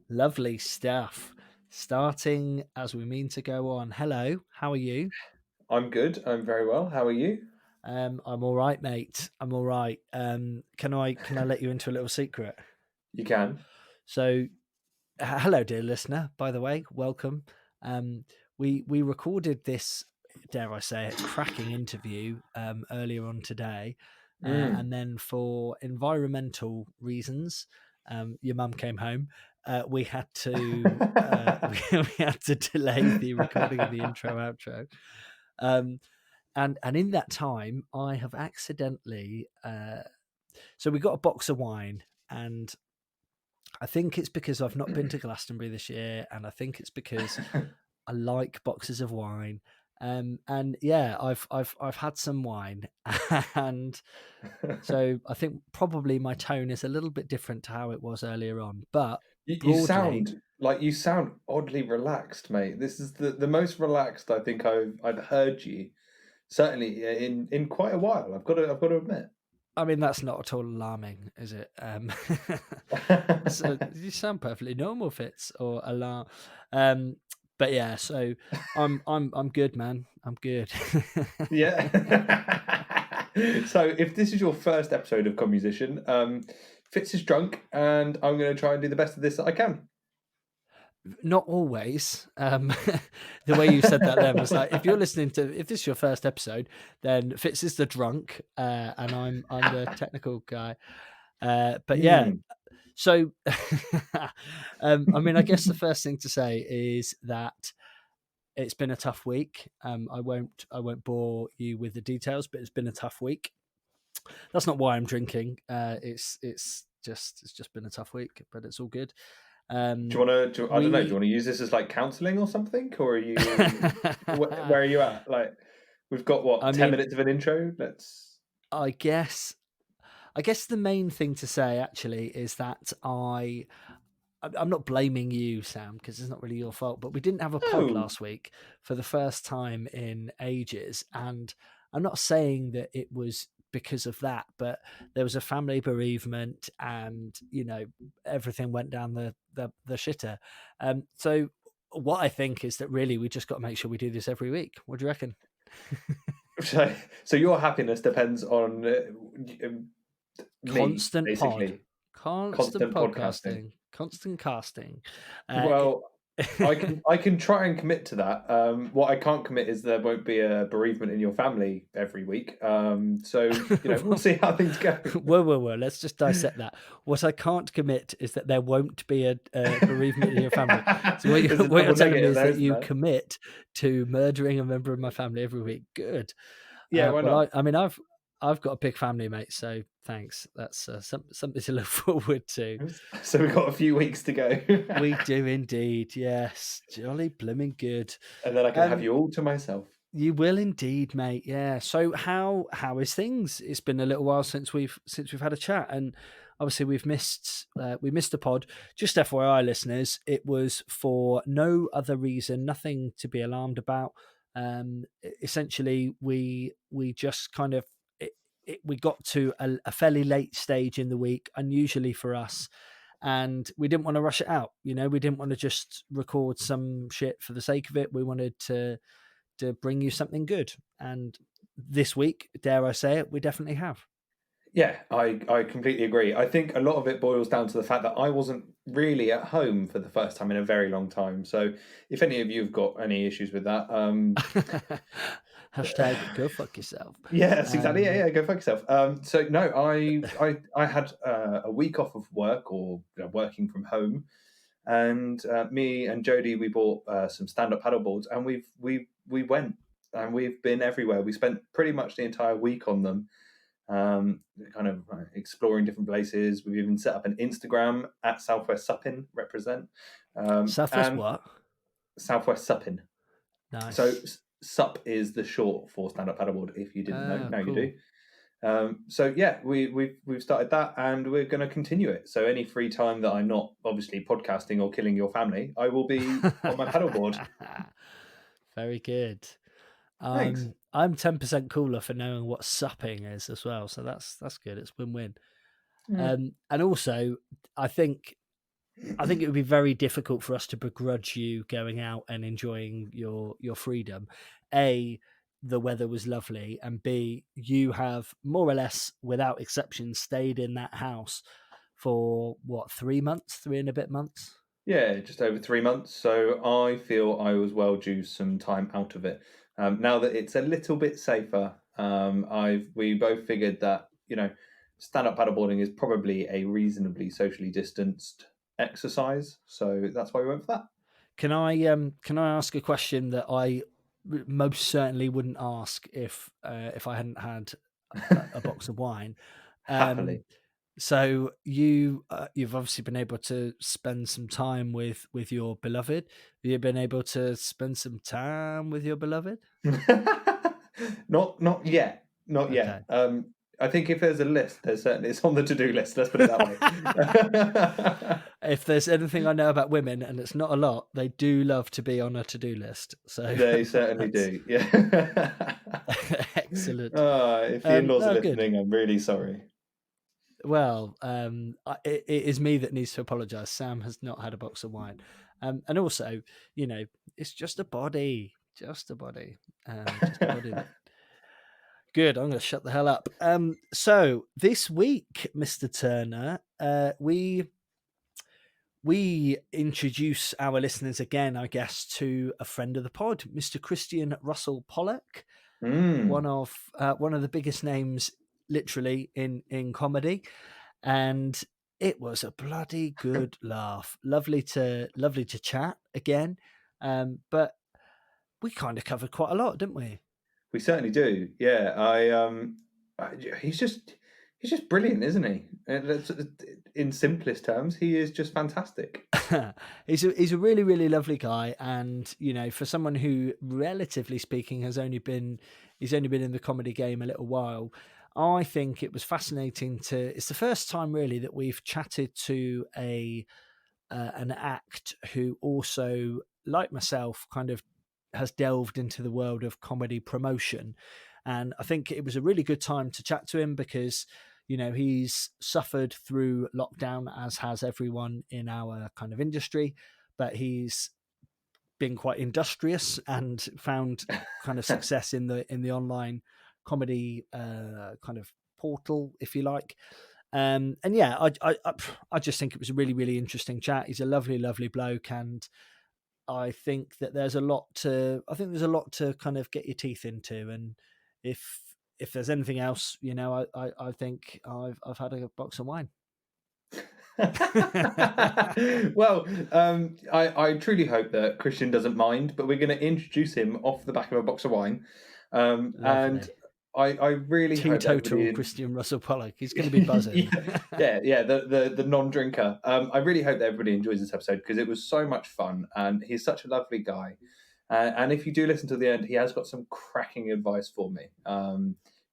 Lovely stuff. Starting as we mean to go on. Hello, how are you? I'm good. I'm very well. How are you? I'm all right, mate. I'm all right. Can I let you into a little secret? You can. So, hello, dear listener. By the way, welcome. Um, we recorded this, dare I say it, cracking interview earlier on today, Mm. and then for environmental reasons, your mum came home. We had to we had to delay the recording of the intro outro. Um, and in that time, I have accidentally. So we got a box of wine, and I think it's because I've not been to Glastonbury this year, and I think it's because I like boxes of wine. And yeah, I've had some wine, and so I think probably my tone is a little bit different to how it was earlier on. But You broadly, sound oddly relaxed, mate. This is the most relaxed I think I've heard you. Certainly in quite a while. I've got to admit. I mean, that's not at all alarming, is it? So you sound perfectly normal, Fitz, or alarm. Um, but yeah, so I'm good, man. I'm good. Yeah. So if this is your first episode of Comusician, Fitz is drunk, and I'm going to try and do the best of this that I can. Not always. The way you said that then was like, if this is your first episode, then Fitz is the drunk, and I'm the technical guy. But yeah, Mm. so I mean, I guess the first thing to say is that it's been a tough week. I won't bore you with the details, but it's been a tough week. That's not why I'm drinking. It's just been a tough week, but it's all good. Do you want to? I don't know. Do you We want to use this as like counselling or something, or are you? Where are you at? Like, we've got what I 10 mean, minutes of an intro. Let's. I guess I guess the main thing to say actually is that I'm not blaming you, Sam, because it's not really your fault, but we didn't have a pod Oh, last week for the first time in ages. And I'm not saying that it was because of that, but there was a family bereavement and, everything went down the shitter. So what I think is that really we just got to make sure we do this every week. What do you reckon? so your happiness depends on me, Constant pod, basically. constant Constant podcasting. podcasting, constant casting. Uh, Well, I can try and commit to that. What I can't commit is there won't be a bereavement in your family every week. So we'll see how things go. Whoa. Let's just dissect that. What I can't commit is that there won't be a bereavement in your family. So what There's you're, a what you're double telling me negative is there, that isn't you there? commit to murdering a member of my family every week. Good. Yeah, why Well, not? I mean, I've got a big family, mate. So thanks. That's something to look forward to. So we've got a few weeks to go. We do indeed. Yes, jolly blooming good. And then I can have Um, you all to myself. You will indeed, mate. Yeah. So how is things? It's been a little while since we've had a chat, and obviously we missed the pod. Just FYI, listeners, it was for no other reason, nothing to be alarmed about. Essentially, we just kind of we got to a fairly late stage in the week, unusually for us, and we didn't want to rush it out. We didn't want to just record some shit for the sake of it. We wanted to bring you something good. And this week, dare I say it, we definitely have. Yeah, I completely agree. I think a lot of it boils down to the fact that I wasn't really at home for the first time in a very long time. So if any of you have got any issues with that, Hashtag go fuck yourself. yes, exactly. Yeah, Um, yeah, go fuck yourself. So no, I had a week off of work or working from home, and me and Jody we bought some stand-up paddle boards, and we went and we've been everywhere. We spent pretty much the entire week on them, kind of exploring different places. We've even set up an Instagram at Southwest Suppin represent, Southwest and what? Southwest Suppin. So Nice. SUP is the short for stand-up paddleboard. If you didn't know, Oh, now you do. cool. So yeah, we've started that, and we're going to continue it. So any free time that I'm not obviously podcasting or killing your family, I will be on my paddleboard. Very good. Thanks. I'm 10% cooler for knowing what supping is as well. So that's good. It's win-win. Mm. And also, I think I think it would be very difficult for us to begrudge you going out and enjoying your freedom. A, the weather was lovely, and B, you have more or less, without exception, stayed in that house for what, 3 months, 3 and a bit months? Yeah, just over 3 months. So I feel I was well due some time out of it. Now that it's a little bit safer, we both figured that stand up paddleboarding is probably a reasonably socially distanced exercise. So that's why we went for that. Can I ask a question that I most certainly wouldn't ask if I hadn't had a box of wine? Happily. So you've obviously been able to spend some time with your beloved. Have you been able to spend some time with your beloved? Not yet. Not Okay. yet. I think if there's a list, there's certainly it's on the to-do list. Let's put it that way. If there's anything I know about women, and it's not a lot, they do love to be on a to-do list. So They certainly do. Yeah. excellent. If the in-laws are No, good. listening, I'm really sorry. Well, it is me that needs to apologise. Sam has not had a box of wine, and also, it's just a body, just a body, just a body. Good. I'm going to shut the hell up. So this week, Mr. Turner, we introduce our listeners again, I guess, to a friend of the pod, Mr. Cristian Russell-Pollock, one of the biggest names, literally in comedy, and it was a bloody good laugh. Lovely to chat again, but we kind of covered quite a lot, didn't we? We certainly do. Yeah, he's just brilliant, isn't he? In simplest terms, he is just fantastic. He's a really, really lovely guy, and for someone who, relatively speaking, he's only been in the comedy game a little while, I think it was fascinating it's the first time really that we've chatted to an act who also, like myself, kind of has delved into the world of comedy promotion. And I think it was a really good time to chat to him because, he's suffered through lockdown, as has everyone in our kind of industry, but he's been quite industrious and found kind of success in the online comedy kind of portal, if you like. And yeah, I just think it was a really, really interesting chat. He's a lovely, lovely bloke, and I think that there's a lot to kind of get your teeth into. And if there's anything else, I think I've had a box of wine. Well, I truly hope that Christian doesn't mind, but we're going to introduce him off the back of a box of wine. And I really hope teetotal Cristian Russell-Pollock. He's going to be buzzing. yeah. The non-drinker. I really hope that everybody enjoys this episode because it was so much fun, and he's such a lovely guy. And if you do listen to the end, he has got some cracking advice for me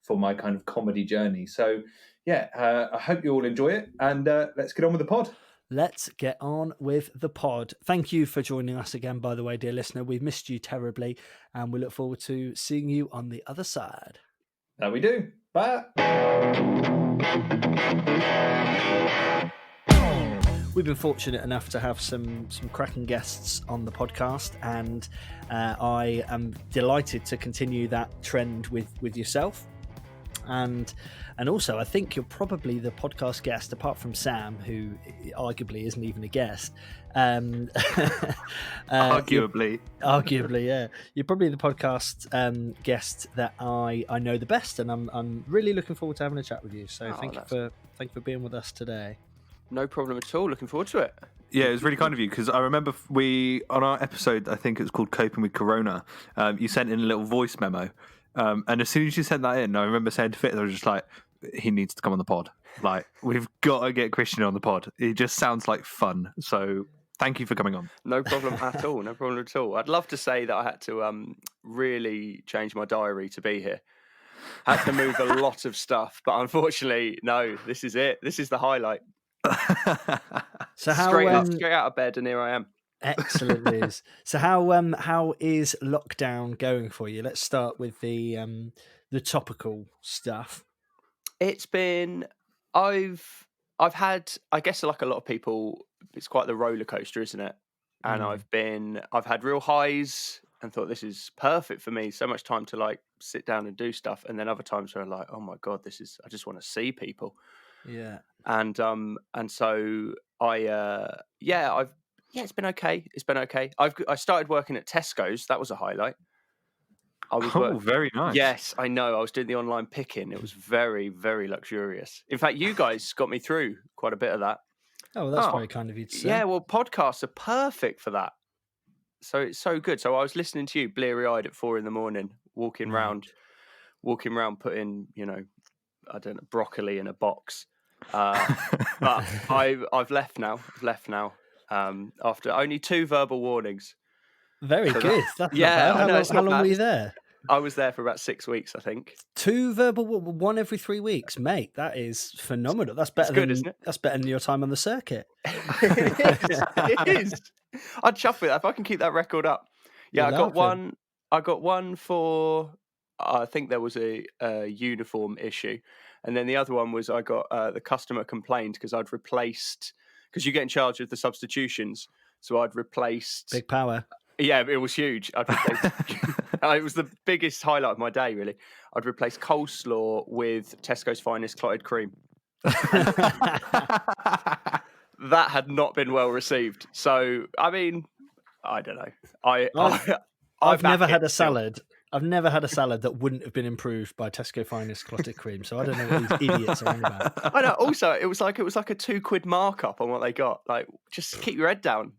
for my kind of comedy journey. So yeah, I hope you all enjoy it, and let's get on with the pod. Let's get on with the pod. Thank you for joining us again, by the way, dear listener. We've missed you terribly, and we look forward to seeing you on the other side. That we do. Bye. We've been fortunate enough to have some cracking guests on the podcast, and I am delighted to continue that trend with yourself. And also, I think you're probably the podcast guest, apart from Sam, who arguably isn't even a guest. Arguably, yeah. You're probably the podcast guest that I know the best, and I'm really looking forward to having a chat with you. So thank you for being with us today. No problem at all. Looking forward to it. Yeah, it was really kind of you because I remember on our episode, I think it was called Coping with Corona, you sent in a little voice memo. And as soon as you sent that in, I remember saying to Fitz, I was just like, he needs to come on the pod. Like, we've got to get Christian on the pod. It just sounds like fun. So thank you for coming on. No problem at all. No problem at all. I'd love to say that I had to really change my diary to be here. Had to move a lot of stuff, but unfortunately, no, this is it. This is the highlight. So straight out of bed, and here I am. Excellent news. So how is lockdown going for you? Let's start with the topical stuff. It's been I've I've had, I guess, like a lot of people, it's quite the roller coaster, isn't it? And I've had real highs and thought this is perfect for me. So much time to like sit down and do stuff, and then other times where I'm like, oh my god, I just want to see people. Yeah. And so it's been okay. It's been okay. I started working at Tesco's. That was a highlight. Very nice. Yes, I know. I was doing the online picking. It was very, very luxurious. In fact, you guys got me through quite a bit of that. Oh, well, that's very kind of you to say. Yeah, well, podcasts are perfect for that. So it's so good. So I was listening to you bleary-eyed at 4 a.m, walking around, putting, I don't know, broccoli in a box. But I've left now. After only 2 verbal warnings. Very good. That's yeah, not bad. How long were you there? I was there for about 6 weeks, I think. 2 verbal, one every 3 weeks, mate. That is phenomenal. That's better than isn't it? That's better than your time on the circuit. It is. I'd chuff with that if I can keep that record up. Yeah, I got one for. I think there was a uniform issue, and then the other one was I got the customer complained because I'd replaced, because you get in charge of the substitutions, so I'd replaced. Big power. Yeah, it was huge. I'd replaced, it was the biggest highlight of my day, really. I'd replaced coleslaw with Tesco's finest clotted cream. That had not been well received. So, I mean, I don't know. I've never had a salad. I've never had a salad that wouldn't have been improved by Tesco finest clotted cream. So I don't know what these idiots are on about. I know. Also, it was like a £2 markup on what they got. Like, just keep your head down.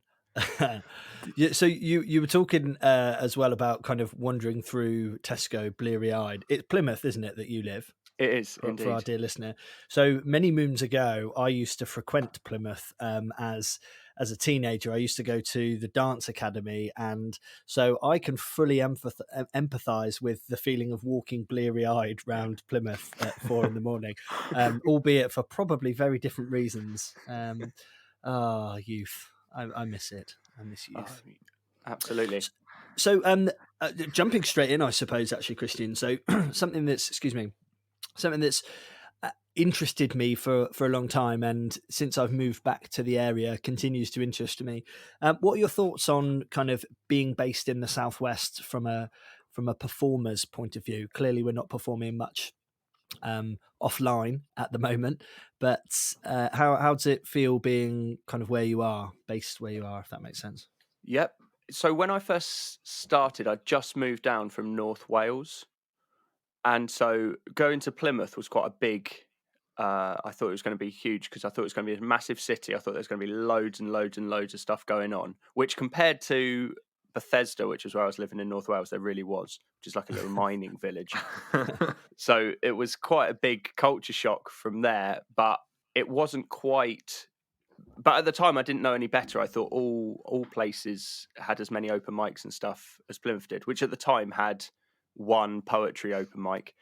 Yeah, so you were talking as well about kind of wandering through Tesco bleary-eyed. It's Plymouth, isn't it, that you live? It is, indeed. For our dear listener. So many moons ago, I used to frequent Plymouth as a teenager. I used to go to the dance academy, and so I can fully empathise with the feeling of walking bleary-eyed round Plymouth at 4 a.m, albeit for probably very different reasons. Youth. I miss it. I miss youth. Oh, absolutely. So, jumping straight in, I suppose, actually, Cristian. So, something that's interested me for a long time, and since I've moved back to the area, continues to interest me. What are your thoughts on kind of being based in the Southwest from a performer's point of view? Clearly, we're not performing much offline at the moment, but how does it feel being kind of based where you are, if that makes sense? Yep. So when I first started, I just moved down from North Wales, and so going to Plymouth was quite a big. I thought it was going to be huge because I thought it was going to be a massive city. I thought there was going to be loads and loads and loads of stuff going on, which compared to Bethesda, which is where I was living in North Wales, there really was, which is like a little mining village. So it was quite a big culture shock from there, but it wasn't quite. But at the time, I didn't know any better. I thought all places had as many open mics and stuff as Plymouth did, which at the time had one poetry open mic.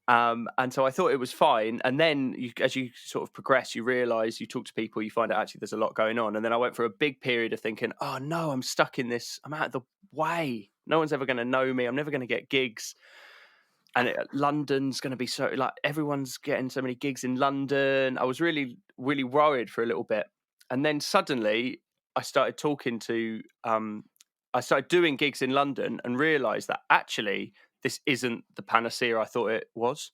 And so I thought it was fine. And then as you sort of progress, you realise, you talk to people, you find out actually there's a lot going on. And then I went through a big period of thinking, oh no, I'm stuck in this. I'm out of the way. No one's ever going to know me. I'm never going to get gigs. And London's going to be so, like, everyone's getting so many gigs in London. I was really, really worried for a little bit. And then suddenly I started I started doing gigs in London and realised that actually this isn't the panacea I thought it was.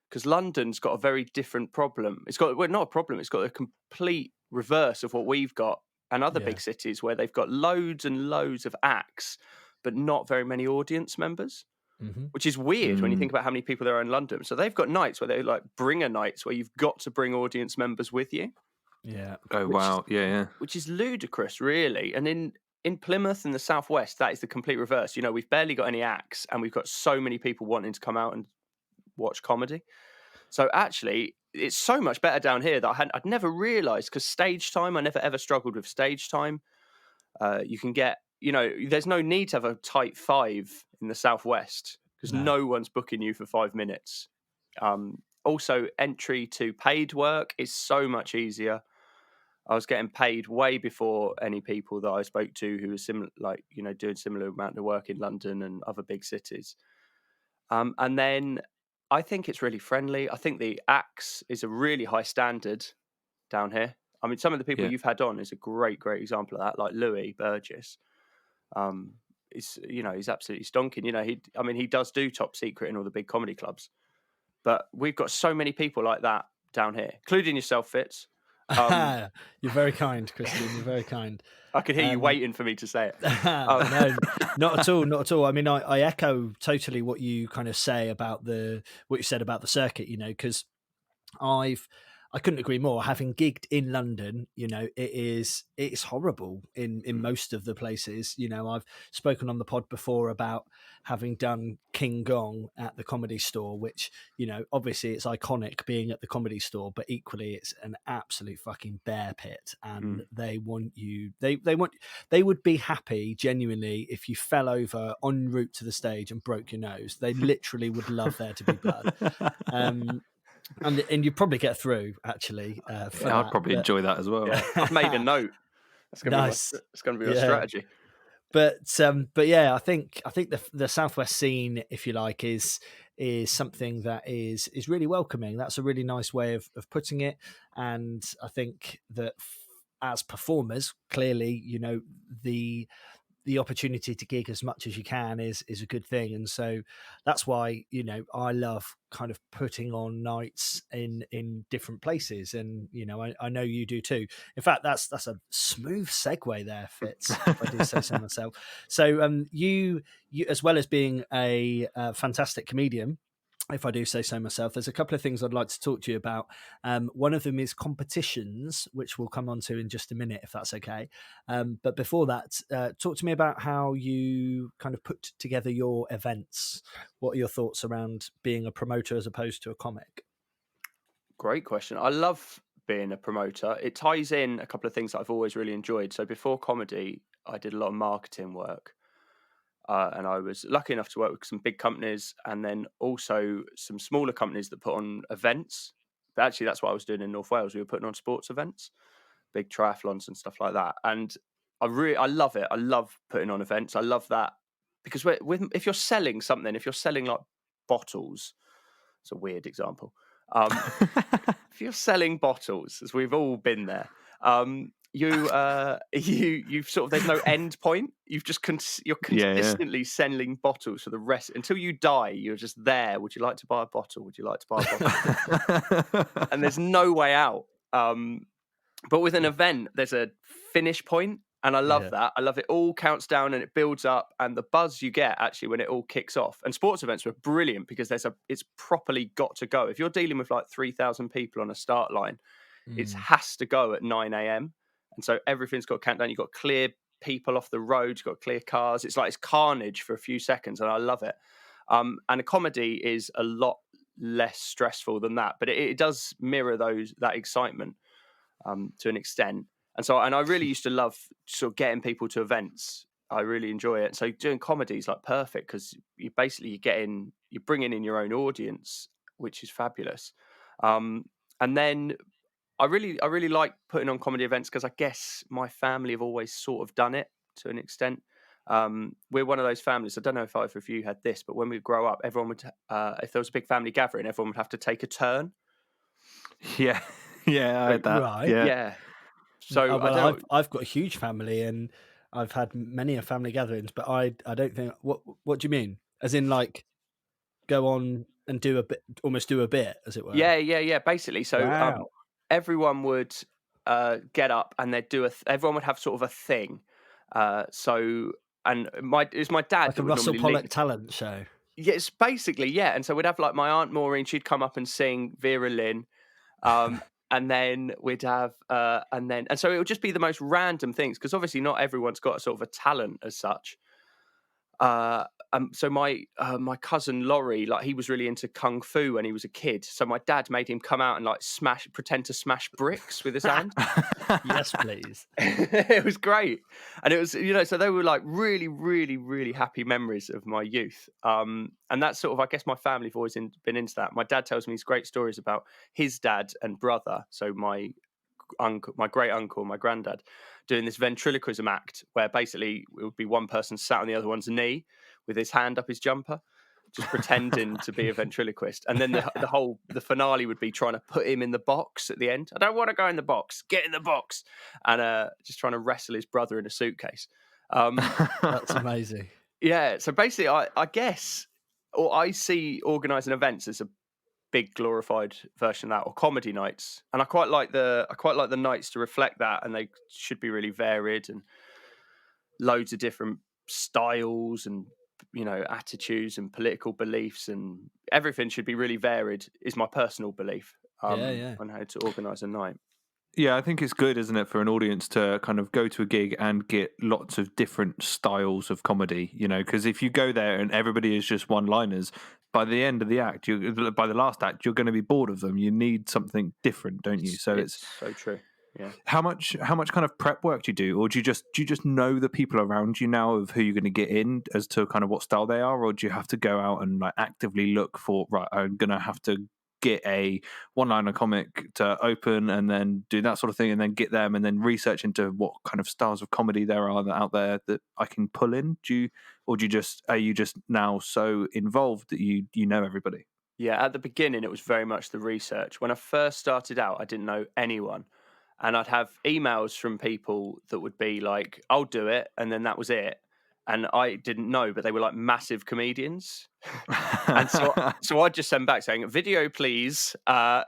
Because London's got a very different problem. It's got, well, not a problem, it's got a complete reverse of what we've got and other big cities where they've got loads and loads of acts, but not very many audience members. Mm-hmm. Which is weird when you think about how many people there are in London. So they've got nights where they like bringer nights where you've got to bring audience members with you. Yeah. Wow. Yeah. Which is ludicrous, really. And in Plymouth and the Southwest, that is the complete reverse. You know, we've barely got any acts and we've got so many people wanting to come out and watch comedy. So actually, it's so much better down here that I'd never realised, because stage time, I never ever struggled with stage time. You can get, you know, there's no need to have a tight 5 in the Southwest because no one's booking you for 5 minutes. Also, entry to paid work is so much easier. I was getting paid way before any people that I spoke to who were similar, like, you know, doing similar amount of work in London and other big cities. And then I think it's really friendly. I think the acts is a really high standard down here. I mean, some of the people Yeah. you've had on is a great example of that, like Louis Burgess. He's absolutely stonking. He does do Top Secret in all the big comedy clubs, but we've got so many people like that down here, including yourself, Fitz. You're very kind, Christian. You're very kind. I could hear you waiting for me to say it. No, not at all. Not at all. I mean, I echo totally what you kind of say about what you said about the circuit, because I couldn't agree more. Having gigged in London, it's horrible in most of the places. I've spoken on the pod before about having done King Gong at the Comedy Store, which, obviously it's iconic being at the Comedy Store, but equally it's an absolute fucking bear pit, and they want you. They would be happy genuinely if you fell over en route to the stage and broke your nose. They literally would love there to be blood. And you probably get through actually. I'd probably enjoy that as well. Yeah, I've made a note. That's going nice. to be your strategy. But yeah, I think the Southwest scene, if you like, is something that is really welcoming. That's a really nice way of putting it. And I think that as performers, clearly, the opportunity to gig as much as you can is a good thing. And so that's why, I love kind of putting on nights in different places. And, I know you do too. In fact, that's a smooth segue there, Fitz, if I do say so myself. So you, as well as being a fantastic comedian, if I do say so myself, there's a couple of things I'd like to talk to you about. One of them is competitions, which we'll come on to in just a minute, if that's okay. But before that, talk to me about how you kind of put together your events. What are your thoughts around being a promoter as opposed to a comic? Great question. I love being a promoter. It ties in a couple of things that I've always really enjoyed. So before comedy, I did a lot of marketing work. And I was lucky enough to work with some big companies and then also some smaller companies that put on events. But actually, that's what I was doing in North Wales. We were putting on sports events, big triathlons and stuff like that. And I love it. I love putting on events. I love that because if you're selling something, if you're selling like bottles, it's a weird example. If you're selling bottles, as we've all been there, you've sort of, there's no end point. You're consistently selling bottles for the rest until you die. You're just there. Would you like to buy a bottle? Would you like to buy a bottle? And there's no way out. But with an event, there's a finish point, and I love that. I love it all counts down and it builds up, and the buzz you get actually when it all kicks off. And sports events were brilliant because it's properly got to go. If you're dealing with like 3,000 people on a start line, it has to go at 9 a.m. And so everything's got to count down. You've got to clear people off the road. You've got to clear cars. It's carnage for a few seconds, and I love it. And a comedy is a lot less stressful than that, but it does mirror that excitement to an extent. And I really used to love sort of getting people to events. I really enjoy it. So doing comedy is like perfect because you're bringing in your own audience, which is fabulous. And then I really like putting on comedy events because I guess my family have always sort of done it to an extent. We're one of those families. I don't know if either of you had this, but when we grow up, everyone would, if there was a big family gathering, everyone would have to take a turn. Yeah, I had that. Right. Yeah. So I've got a huge family and I've had many a family gatherings, but I don't think. What do you mean? As in like go on and do a bit, almost do a bit, as it were. Yeah. Basically, so wow. Everyone would get up and they'd do everyone would have sort of a thing. It was my dad. Like a Russell-Pollock talent show. Yes, basically, yeah. And so we'd have like my Aunt Maureen, she'd come up and sing Vera Lynn. And then we'd have, and so it would just be the most random things because obviously not everyone's got a sort of a talent as such. So my cousin Laurie, like he was really into kung fu when he was a kid. So my dad made him come out and like pretend to smash bricks with his hand. Yes, please. It was great, and it was so they were like really, really, really happy memories of my youth. And that's sort of, I guess my family have always been into that. My dad tells me these great stories about his dad and brother. So my great uncle, my granddad, doing this ventriloquism act where basically it would be one person sat on the other one's knee with his hand up his jumper. just pretending to be a ventriloquist, and then the finale would be trying to put him in the box at the end. I don't want to go in the box. Get in the box, and just trying to wrestle his brother in a suitcase. That's amazing. Yeah. So basically, I guess, or I see organising events as a big glorified version of that, or comedy nights, and I quite like the nights to reflect that, and they should be really varied and loads of different styles and attitudes and political beliefs, and everything should be really varied, is my personal belief on how to organise a night. Yeah, I think it's good, isn't it, for an audience to kind of go to a gig and get lots of different styles of comedy, because if you go there and everybody is just one-liners, by the end of the act, by the last act, you're going to be bored of them. You need something different, don't you? So it's so true. Yeah. How much kind of prep work do you do, or do you just know the people around you now of who you're going to get in as to kind of what style they are, or do you have to go out and like actively look for, right, I'm going to have to get a one-liner comic to open and then do that sort of thing and then get them and then research into what kind of styles of comedy there are out there that I can pull in? Are you just now so involved that you know everybody? Yeah, at the beginning it was very much the research. When I first started out, I didn't know anyone. And I'd have emails from people that would be like, I'll do it. And then that was it. And I didn't know, but they were like massive comedians. And so I'd just send back saying, video, please. I'd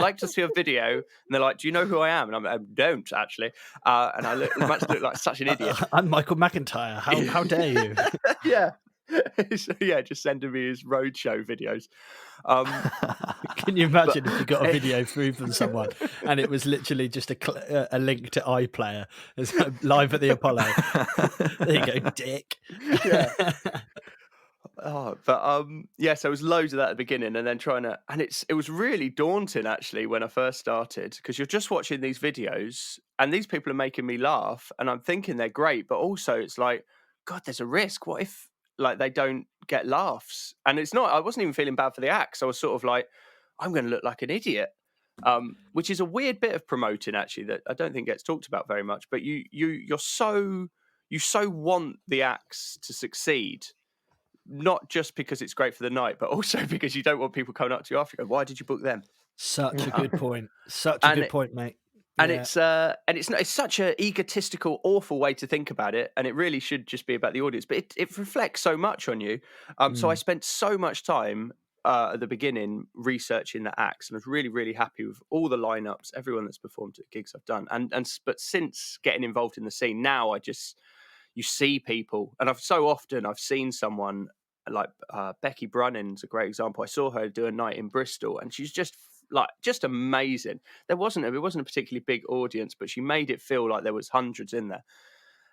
like to see a video. And they're like, do you know who I am? And I'm like, I don't, actually. And I look like such an idiot. I'm Michael McIntyre. How dare you? Yeah. So, yeah, just sending me his roadshow videos. Can you imagine if you got a video through from someone and it was literally just a link to iPlayer? It's live at the Apollo. There you go, dick. Yeah. So it was loads of that at the beginning, and then it was really daunting actually when I first started, because you're just watching these videos and these people are making me laugh and I'm thinking they're great, but also it's like, God, there's a risk. What if like they don't get laughs? And I wasn't even feeling bad for the acts. I was sort of like, I'm going to look like an idiot, which is a weird bit of promoting actually that I don't think gets talked about very much. But you so want the acts to succeed, not just because it's great for the night, but also because you don't want people coming up to you after and go, why did you book them? Such a good point. Such a good point, mate. And it's such an egotistical, awful way to think about it, and it really should just be about the audience. But it reflects so much on you. So I spent so much time at the beginning researching the acts, and I was really, really happy with all the lineups, everyone that's performed at gigs I've done. But since getting involved in the scene, now you see people, and I've seen someone like Becky Brunnen's a great example. I saw her do a night in Bristol, and she's just amazing. It wasn't a particularly big audience, but she made it feel like there was hundreds in there.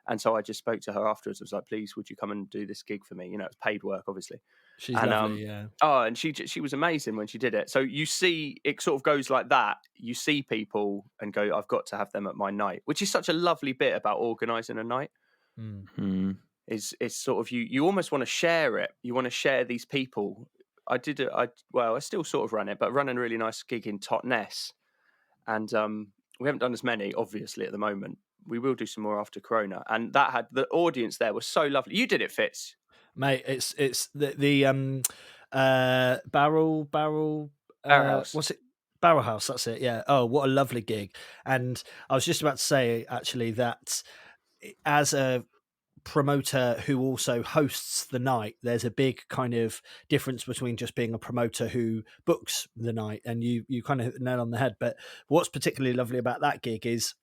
And so I just spoke to her afterwards. I was like, please, would you come and do this gig for me? It's paid work, obviously. She's lovely, yeah. Oh, and she was amazing when she did it. So you see, it sort of goes like that. You see people and go, I've got to have them at my night, which is such a lovely bit about organising a night. Mm-hmm. Is sort of you almost want to share it. You want to share these people. I still sort of run it, but running a really nice gig in Totnes, and we haven't done as many, obviously, at the moment. We will do some more after Corona, and that had the audience there was so lovely. You did it, Fitz, mate. It's the Barrel House. What's it? Barrel House. That's it. Yeah. Oh, what a lovely gig! And I was just about to say actually that as a promoter who also hosts the night, there's a big kind of difference between just being a promoter who books the night, and you kind of hit the nail on the head. But what's particularly lovely about that gig is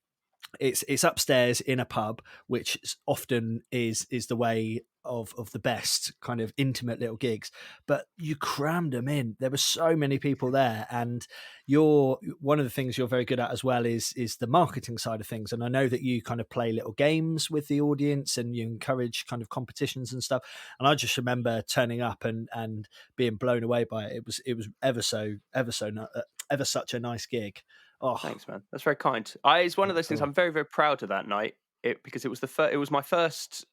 it's upstairs in a pub, which often is the way of the best kind of intimate little gigs, but you crammed them in. There were so many people there, and one of the things you're very good at as well is the marketing side of things. And I know that you kind of play little games with the audience and you encourage kind of competitions and stuff. And I just remember turning up and being blown away by it. It was ever such a nice gig. Oh, thanks, man. That's very kind. It's one of those things. I'm very, very proud of that night. Because it was my first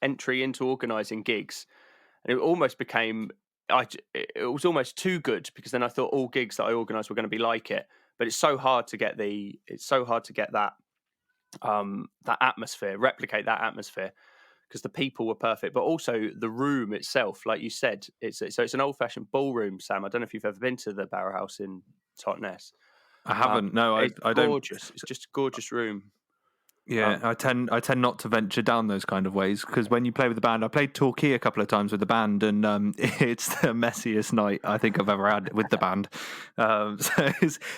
entry into organising gigs, and it almost became. It was almost too good, because then I thought all gigs that I organised were going to be like it. But it's so hard to get that atmosphere, replicate that atmosphere, because the people were perfect, but also the room itself, like you said, it's an old-fashioned ballroom, Sam. I don't know if you've ever been to the Barrow House in Totnes. I haven't. No, It's I don't. gorgeous. It's just a gorgeous room. Yeah, I tend not to venture down those kind of ways, because when you play with the band, I played Torquay a couple of times with the band, and it's the messiest night I think I've ever had with the band. So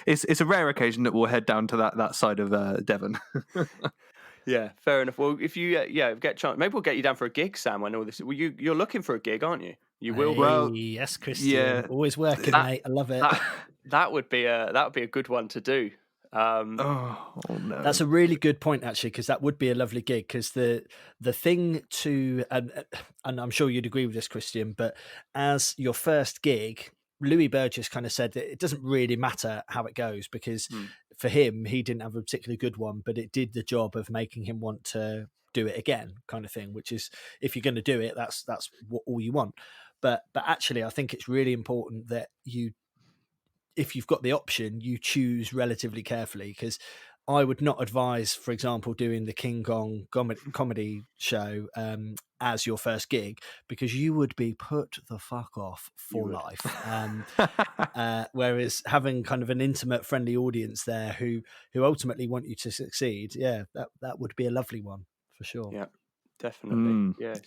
it's a rare occasion that we'll head down to that side of Devon. Yeah, fair enough. Well, if you get a chance, maybe we'll get you down for a gig, Sam. I know this. Well, you're looking for a gig, aren't you? You will. Hey, Well, yes, Christian. yeah. Always working, mate. I love it. That would be a good one to do. Oh no, that's a really good point, actually, because that would be a lovely gig. Because the thing to and I'm sure you'd agree with this, Christian, but as your first gig, Louis Burgess kind of said that it doesn't really matter how it goes, because for him, he didn't have a particularly good one, but it did the job of making him want to do it again, kind of thing. Which is, if you're going to do it, that's what all you want. But actually, I think it's really important that if you've got the option, you choose relatively carefully, because I would not advise, for example, doing the King Kong comedy show as your first gig, because you would be put the fuck off for life. Whereas having kind of an intimate, friendly audience there who ultimately want you to succeed, that would be a lovely one for sure. Yeah, definitely. Yes.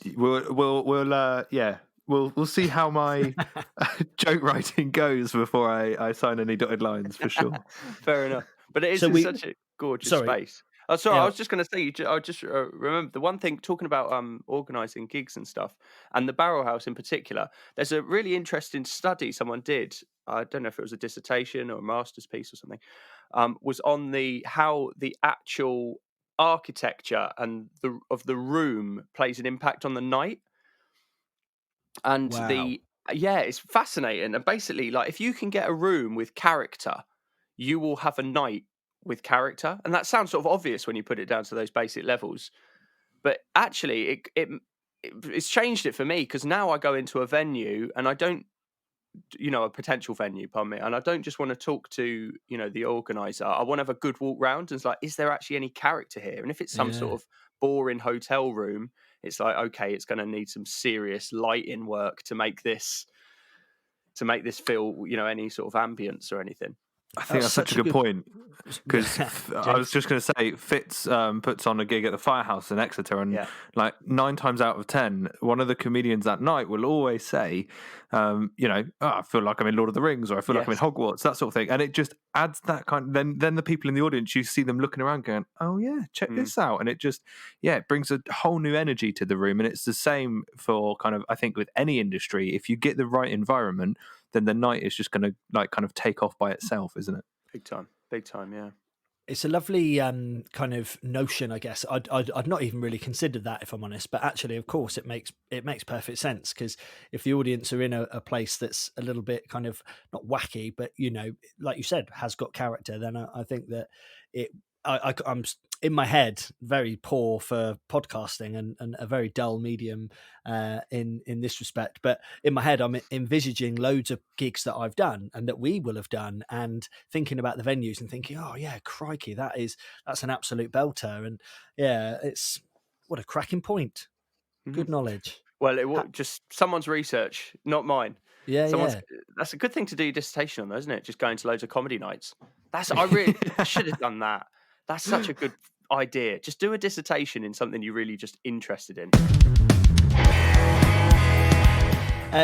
We'll see how my joke writing goes before I sign any dotted lines, for sure. Fair enough. But it is such a gorgeous space. Oh, sorry, I was just going to say, I just remember the one thing, talking about organising gigs and stuff, and the Barrel House in particular, there's a really interesting study someone did, I don't know if it was a dissertation or a master's piece or something, was on how the actual architecture and the room plays an impact on the night. And it's fascinating. And basically, like, if you can get a room with character, you will have a night with character. And that sounds sort of obvious when you put it down to those basic levels. But actually, it's changed it for me, because now I go into a venue and I don't, a potential venue, pardon me, and I don't just want to talk to, the organizer. I want to have a good walk round and it's like, is there actually any character here? And if it's some sort of boring hotel room, it's like, okay, it's going to need some serious lighting work to make this feel, any sort of ambience or anything. I think that's such a good point, because I was just going to say, Fitz puts on a gig at the Firehouse in Exeter, and like 9 times out of 10, one of the comedians that night will always say, I feel like I'm in Lord of the Rings, or I feel like I'm in Hogwarts, that sort of thing, and it just adds that kind. Then the people in the audience, you see them looking around, going, "Oh yeah, check this out," and it just it brings a whole new energy to the room, and it's the same for kind of, I think, with any industry. If you get the right environment, then the night is just going to kind of take off by itself, isn't it? Big time, yeah. It's a lovely kind of notion, I guess. I'd not even really considered that, if I'm honest. But actually, of course, it makes perfect sense, because if the audience are in a place that's a little bit kind of not wacky, but like you said, has got character, then I think that I'm in my head very poor for podcasting and a very dull medium in this respect. But in my head, I'm envisaging loads of gigs that I've done and that we will have done, and thinking about the venues and thinking, oh yeah, crikey, that's an absolute belter. And it's what a cracking point. Good knowledge. Well, it was just someone's research, not mine. That's a good thing to do your dissertation on, though, isn't it? Just going to loads of comedy nights. I should have done that. That's such a good idea. Just do a dissertation in something you're really just interested in.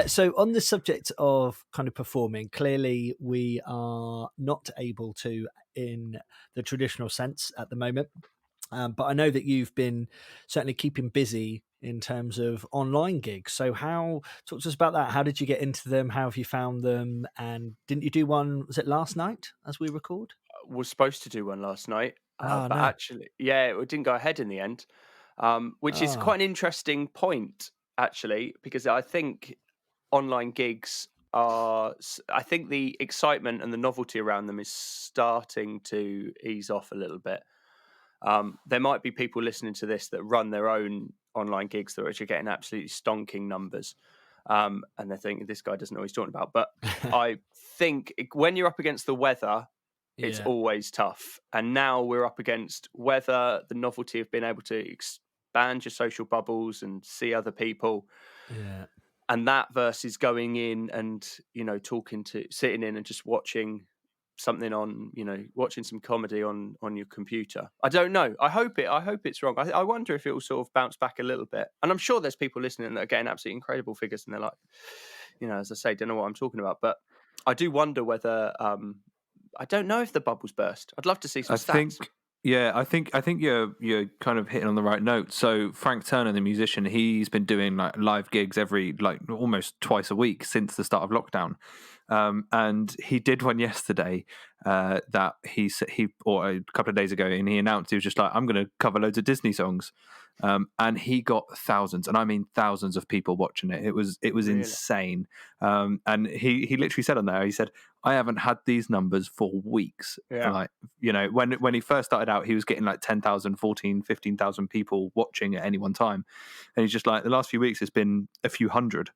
So on the subject of kind of performing, clearly we are not able to in the traditional sense at the moment. But I know that you've been certainly keeping busy in terms of online gigs. So talk to us about that. How did you get into them? How have you found them? And didn't you do one, was it last night as we record? Was supposed to do one last night. Actually, it didn't go ahead in the end, which is quite an interesting point, actually, because I think online gigs I think the excitement and the novelty around them is starting to ease off a little bit. There might be people listening to this that run their own online gigs that are actually getting absolutely stonking numbers. And they're thinking, this guy doesn't know what he's talking about. But I think when you're up against the weather, it's always tough. And now we're up against weather, the novelty of being able to expand expand your social bubbles and see other people. Yeah. And that versus going in and, sitting in and just watching something on, watching some comedy on your computer. I don't know. I hope it's wrong. I wonder if it will sort of bounce back a little bit. And I'm sure there's people listening that are getting absolutely incredible figures and they're like, as I say, don't know what I'm talking about. But I do wonder whether, I don't know if the bubble's burst. I'd love to see some stats. I think you're kind of hitting on the right note. So Frank Turner, the musician, he's been doing like live gigs almost twice a week since the start of lockdown. And he did one yesterday that he or a couple of days ago, and he announced he was just like, I'm going to cover loads of Disney songs. And he got thousands, and I mean thousands of people watching it. It was Really? insane. And he literally said on there, he said, I haven't had these numbers for weeks. Yeah. Like, when he first started out, he was getting like 10,000, 14, 15,000 people watching at any one time. And he's just like, the last few weeks, it's been a few hundred.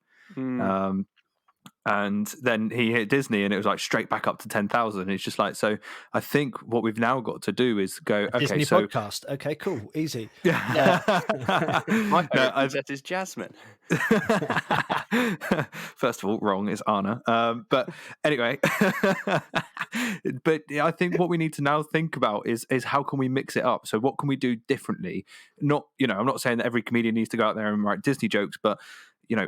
And then he hit Disney and it was like straight back up to 10,000. It's just like, so I think what we've now got to do is go, okay, Disney so podcast. Okay, cool. Easy. My favorite princess is Jasmine. First of all, wrong, it's Anna. But anyway, but I think what we need to now think about is how can we mix it up? So what can we do differently? Not, I'm not saying that every comedian needs to go out there and write Disney jokes, but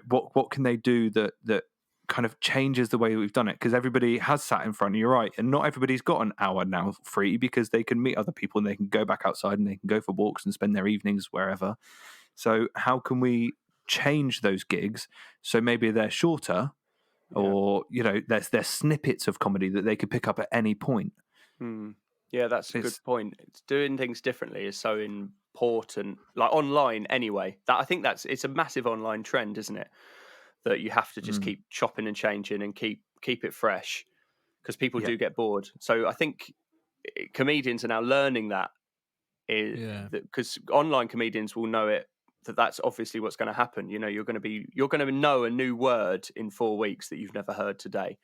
what can they do that kind of changes the way we've done it? Because everybody has sat in front, you're right, and not everybody's got an hour now free because they can meet other people and they can go back outside and they can go for walks and spend their evenings wherever. So how can we change those gigs so maybe they're shorter, or there's snippets of comedy that they could pick up at any point? Yeah, that's a good point. It's doing things differently is so important, like online anyway. I think it's a massive online trend, isn't it? That you have to just keep chopping and changing and keep it fresh, because people do get bored. So I think comedians are now learning that, because online comedians will know it, that's obviously what's going to happen. You're going to know a new word in 4 weeks that you've never heard today.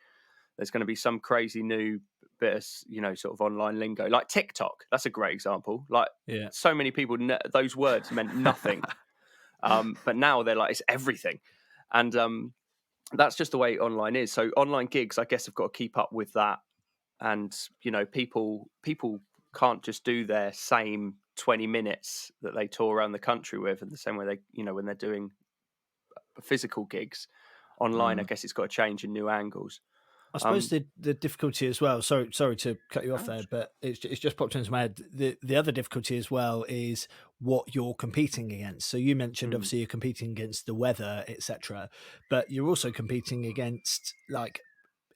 There's going to be some crazy new bit of, sort of online lingo, like TikTok. That's a great example. Like, so many people, those words meant nothing. But now they're like, it's everything. And that's just the way online is. So online gigs, I guess, have got to keep up with that. And, people can't just do their same 20 minutes that they tour around the country with, in the same way they, when they're doing physical gigs. Online, I guess it's got to change in new angles. I suppose the difficulty as well, sorry to cut you off there, but it's just popped into my head. The other difficulty as well is what you're competing against. So you mentioned obviously you're competing against the weather, etc., but you're also competing against like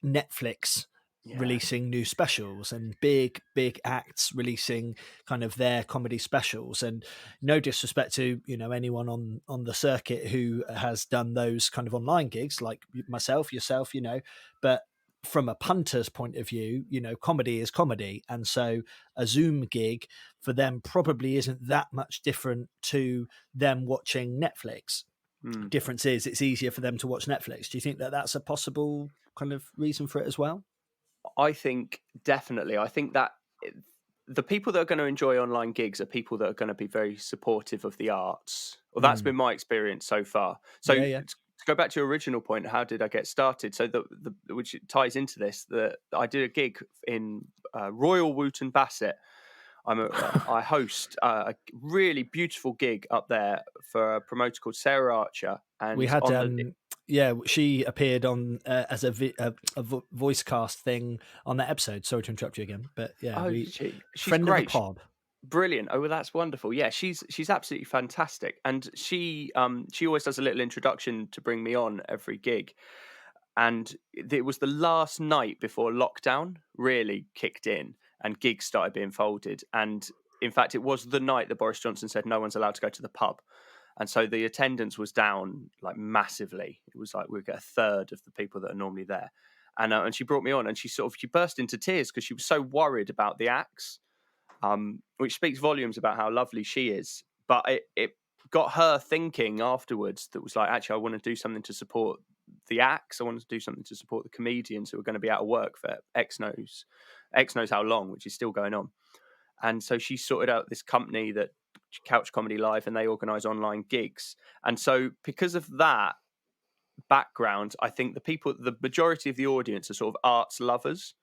Netflix releasing new specials and big acts releasing kind of their comedy specials. And no disrespect to anyone on the circuit who has done those kind of online gigs, like myself, yourself, but from a punter's point of view, comedy is comedy. And so a Zoom gig for them probably isn't that much different to them watching Netflix. Difference is it's easier for them to watch Netflix. Do you think that that's a possible kind of reason for it as well? I think definitely. I think that the people that are going to enjoy online gigs are people that are going to be very supportive of the arts. Well, that's been my experience so far. So to go back to your original point, how did I get started? So which ties into this, that I did a gig in Royal Wootton Bassett. I host a really beautiful gig up there for a promoter called Sarah Archer, and we had she appeared on as a voice cast thing on that episode. Sorry to interrupt you again, but she's friend great. Of the pod. Brilliant. Oh, well, that's wonderful. Yeah, she's absolutely fantastic, and she always does a little introduction to bring me on every gig. And it was the last night before lockdown really kicked in and gigs started being folded. And in fact, it was the night that Boris Johnson said no one's allowed to go to the pub. And so the attendance was down like massively. It was like we'd get a third of the people that are normally there. And she brought me on and she burst into tears because she was so worried about the acts, which speaks volumes about how lovely she is. But it got her thinking afterwards that was like, actually, I want to do something to support the acts. I wanted to do something to support the comedians who are going to be out of work for X knows how long, which is still going on. And so she sorted out this company that Couch Comedy Live, and they organise online gigs. And so because of that background, I think the majority of the audience are sort of arts lovers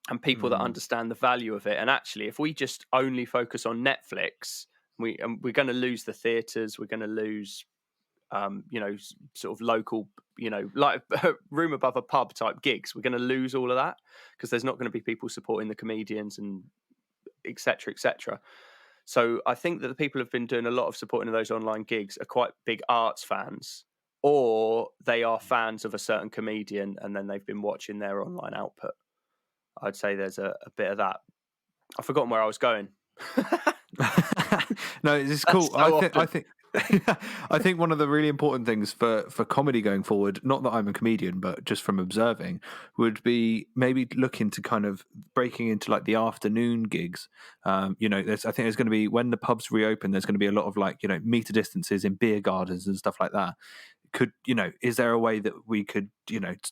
and people that understand the value of it. And actually, if we just only focus on Netflix, we're going to lose the theatres, we're going to lose sort of local, like room above a pub type gigs. We're going to lose all of that because there's not going to be people supporting the comedians and etc. etc. So I think that the people who've been doing a lot of supporting of those online gigs are quite big arts fans, or they are fans of a certain comedian and then they've been watching their online output. I'd say there's a bit of that. I've forgotten where I was going. No, it's cool. So I think I think one of the really important things for comedy going forward, not that I'm a comedian, but just from observing, would be maybe looking to kind of breaking into like the afternoon gigs. I think there's going to be, when the pubs reopen, there's going to be a lot of meter distances in beer gardens and stuff like that. Is there a way that we could,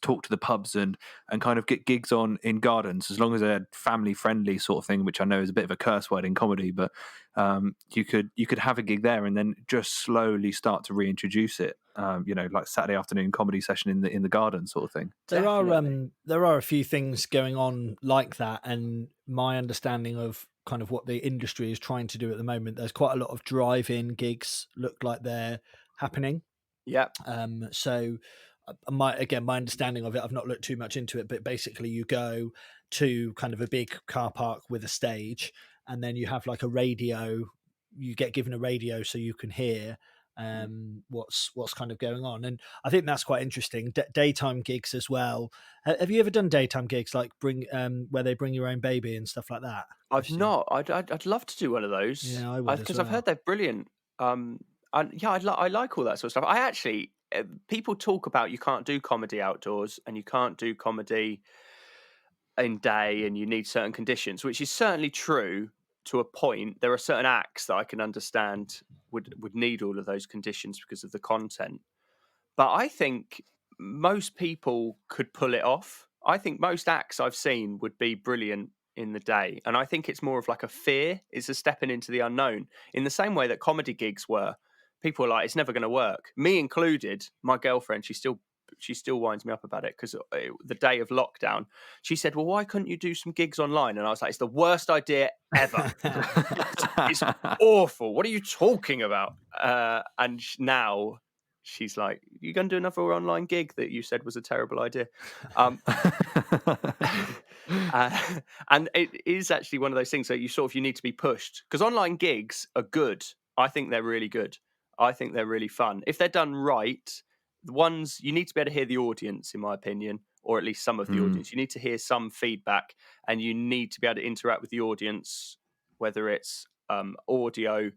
talk to the pubs and kind of get gigs on in gardens, as long as they're family friendly sort of thing, which I know is a bit of a curse word in comedy, but you could have a gig there and then just slowly start to reintroduce it, like Saturday afternoon comedy session in the garden sort of thing. There are a few things going on like that, and my understanding of kind of what the industry is trying to do at the moment, there's quite a lot of drive-in gigs look like they're happening. Yeah. So my understanding of it, I've not looked too much into it, but basically you go to kind of a big car park with a stage, and then you have like a radio. You get given a radio so you can hear what's kind of going on, and I think that's quite interesting. Daytime gigs as well. Have you ever done daytime gigs like where they bring your own baby and stuff like that? I've not. I'd love to do one of those. Yeah, I would, because as I've heard they're brilliant. I like all that sort of stuff. I actually, people talk about you can't do comedy outdoors and you can't do comedy in day and you need certain conditions, which is certainly true to a point. There are certain acts that I can understand would need all of those conditions because of the content. But I think most people could pull it off. I think most acts I've seen would be brilliant in the day. And I think it's more of like a fear. It's a stepping into the unknown in the same way that comedy gigs were. People are like, it's never going to work. Me included, my girlfriend, she still winds me up about it because the day of lockdown, she said, well, why couldn't you do some gigs online? And I was like, it's the worst idea ever. It's awful. What are you talking about? And now she's like, you're going to do another online gig that you said was a terrible idea. And it is actually one of those things that you need to be pushed, because online gigs are good. I think they're really good. I think they're really fun. If they're done right, the ones you need to be able to hear the audience, in my opinion, or at least some of the audience. You need to hear some feedback and you need to be able to interact with the audience, whether it's audio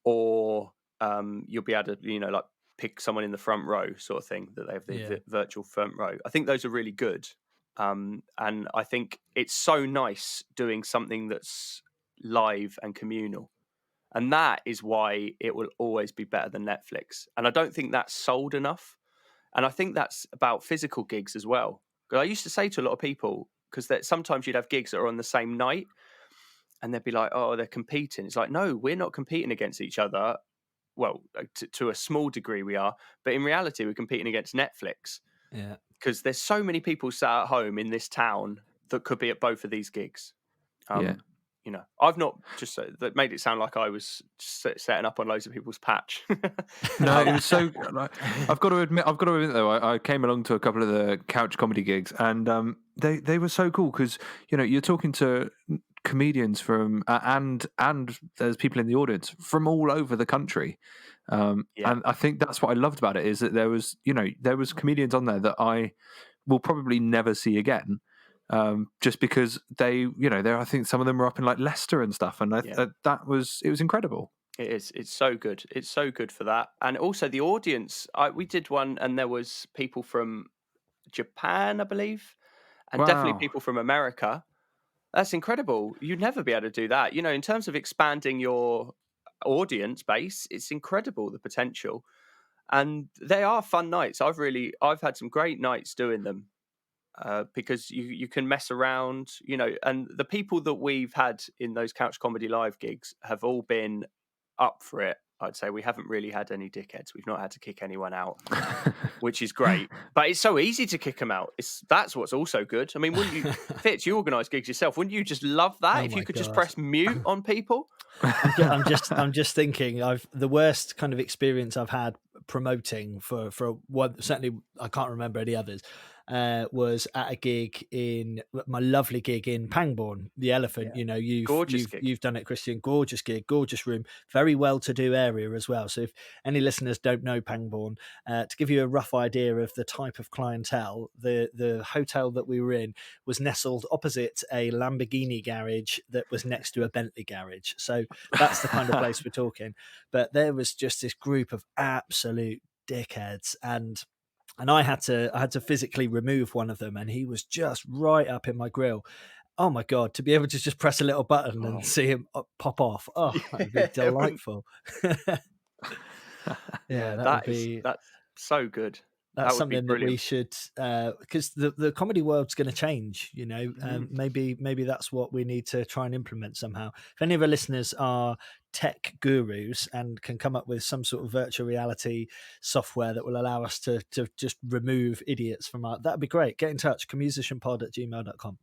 or you'll be able to, like pick someone in the front row sort of thing, that they have the virtual front row. I think those are really good. And I think it's so nice doing something that's live and communal. And that is why it will always be better than Netflix. And I don't think that's sold enough. And I think that's about physical gigs as well. Because I used to say to a lot of people, because sometimes you'd have gigs that are on the same night and they'd be like, oh, they're competing. It's like, no, we're not competing against each other. Well, to a small degree we are. But in reality, we're competing against Netflix. Yeah. Because there's so many people sat at home in this town that could be at both of these gigs. I've not just that made it sound like I was setting up on loads of people's patch. No, it was so. I've got to admit though, I came along to a couple of the couch comedy gigs, and they were so cool because you're talking to comedians from and there's people in the audience from all over the country, and I think that's what I loved about it, is that there was comedians on there that I will probably never see again. Just because they, I think some of them were up in like Leicester and stuff, and it was incredible. It is. It's so good. It's so good for that, and also the audience. We did one, and there was people from Japan, I believe, and definitely people from America. That's incredible. You'd never be able to do that. In terms of expanding your audience base, it's incredible, the potential, and they are fun nights. I've had some great nights doing them. because you can mess around, and the people that we've had in those Couch Comedy Live gigs have all been up for it. I'd say we haven't really had any dickheads. We've not had to kick anyone out, which is great. But it's so easy to kick them out. That's what's also good. I mean, wouldn't you, Fitz, you organise gigs yourself? Wouldn't you just love that if you could just press mute on people? I'm just thinking. The worst kind of experience I've had promoting for one. Certainly, I can't remember any others. Was at a gig in my lovely gig in Pangbourne, the Elephant. Yeah. You've done it, Christian. Gorgeous gig, gorgeous room, very well-to-do area as well. So if any listeners don't know Pangbourne, to give you a rough idea of the type of clientele, the hotel that we were in was nestled opposite a Lamborghini garage that was next to a Bentley garage. So that's the kind of place we're talking. But there was just this group of absolute dickheads, and I had to physically remove one of them, and he was just right up in my grill. Oh my God, to be able to just press a little button and see him pop off. Oh, that would be delightful. That's so good. That's something that we should, because the comedy world's going to change, maybe that's what we need to try and implement somehow. If any of our listeners are tech gurus and can come up with some sort of virtual reality software that will allow us to just remove idiots from that'd be great. Get in touch, comusicianpod@gmail.com.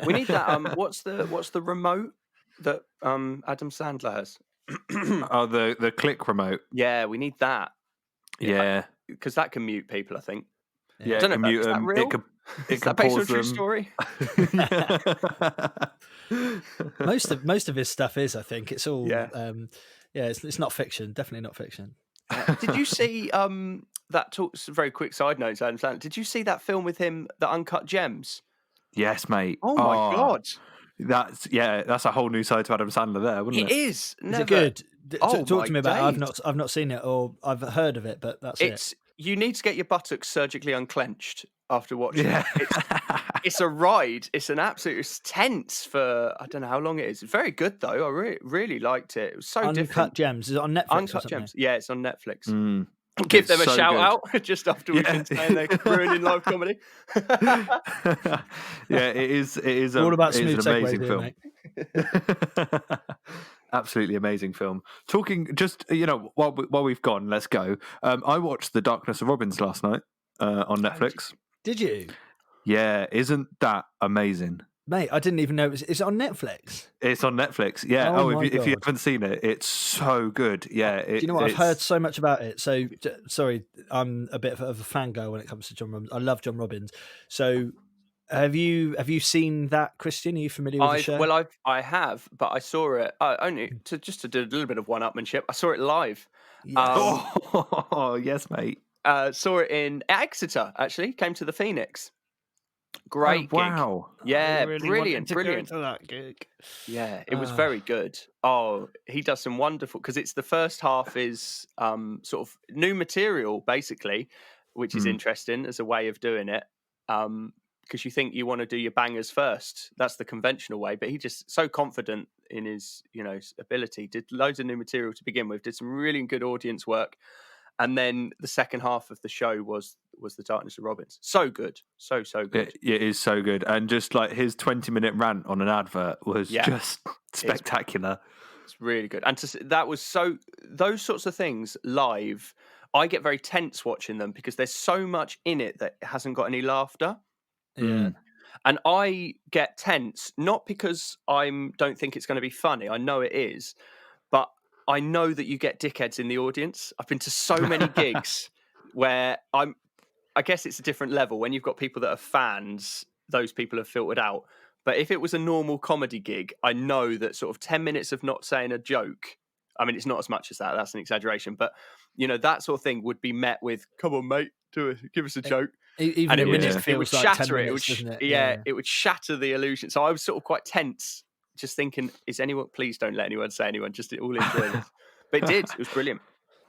We need that. What's the remote that Adam Sandler has? Oh, the click remote. Yeah, we need that. Yeah. Because that can mute people, I think. Yeah, I don't know. mute Is that real? It can pause them. True story? most of his stuff is, I think. It's all it's not fiction. Definitely not fiction. Did you see that talks? Very quick side note, Adam Sandler. Did you see that film with him, The Uncut Gems? Yes, mate. Oh my God. That's a whole new side to Adam Sandler there, wouldn't it? It is. Is it good? Talk to me about it. I've not seen it, or I've heard of it, but that's it. You need to get your buttocks surgically unclenched after watching it. It's a ride. It's an absolute. It's tense for I don't know how long it is. Very good though. I really liked it. It was so different. Uncut Gems. Is it on Netflix? Uncut Gems. Yeah, it's on Netflix. Give them a shout out just after we've been saying they're ruining live comedy. Yeah, it is. All about smooth amazing segues, film. Mate. Absolutely amazing film. Talking just while we've gone, let's go. I watched The Darkness of Robins last night on Netflix. Did you? Yeah, isn't that amazing? Mate, I didn't even know is it on Netflix? It's on Netflix, yeah. If you haven't seen it, it's so good. Yeah. Do you know what? I've heard so much about it. So, sorry, I'm a bit of a fangirl when it comes to John Robbins. I love John Robbins. So, have you seen that, Christian? Are you familiar with the show? Well, I have, but I saw it only to do a little bit of one-upmanship. I saw it live. Yes. Yes, mate. Saw it in Exeter, actually. Came to the Phoenix. Great gig. Wow. Yeah, really brilliant. Go to that gig. Yeah, it was very good. Oh, he does some wonderful, because it's the first half is sort of new material, basically, which is interesting as a way of doing it. Because you think you want to do your bangers first. That's the conventional way. But he just so confident in his, his ability. Did loads of new material to begin with. Did some really good audience work. And then the second half of the show was The Darkness of Robins. So good. So good. It is so good. And just like his 20-minute rant on an advert was just spectacular. It's really good. And that was those sorts of things live, I get very tense watching them because there's so much in it that hasn't got any laughter. Yeah. And I get tense, not because I don't think it's going to be funny. I know it is. But I know that you get dickheads in the audience. I've been to so many gigs where I guess it's a different level. When you've got people that are fans, those people are filtered out. But if it was a normal comedy gig, I know that sort of 10 minutes of not saying a joke, I mean, it's not as much as that. That's an exaggeration. But, that sort of thing would be met with, come on, mate, give us a joke. Even and it would shatter it. It would shatter the illusion. So I was sort of quite tense, just thinking, please don't let anyone say anyone, just all enjoy this. But it did. It was brilliant.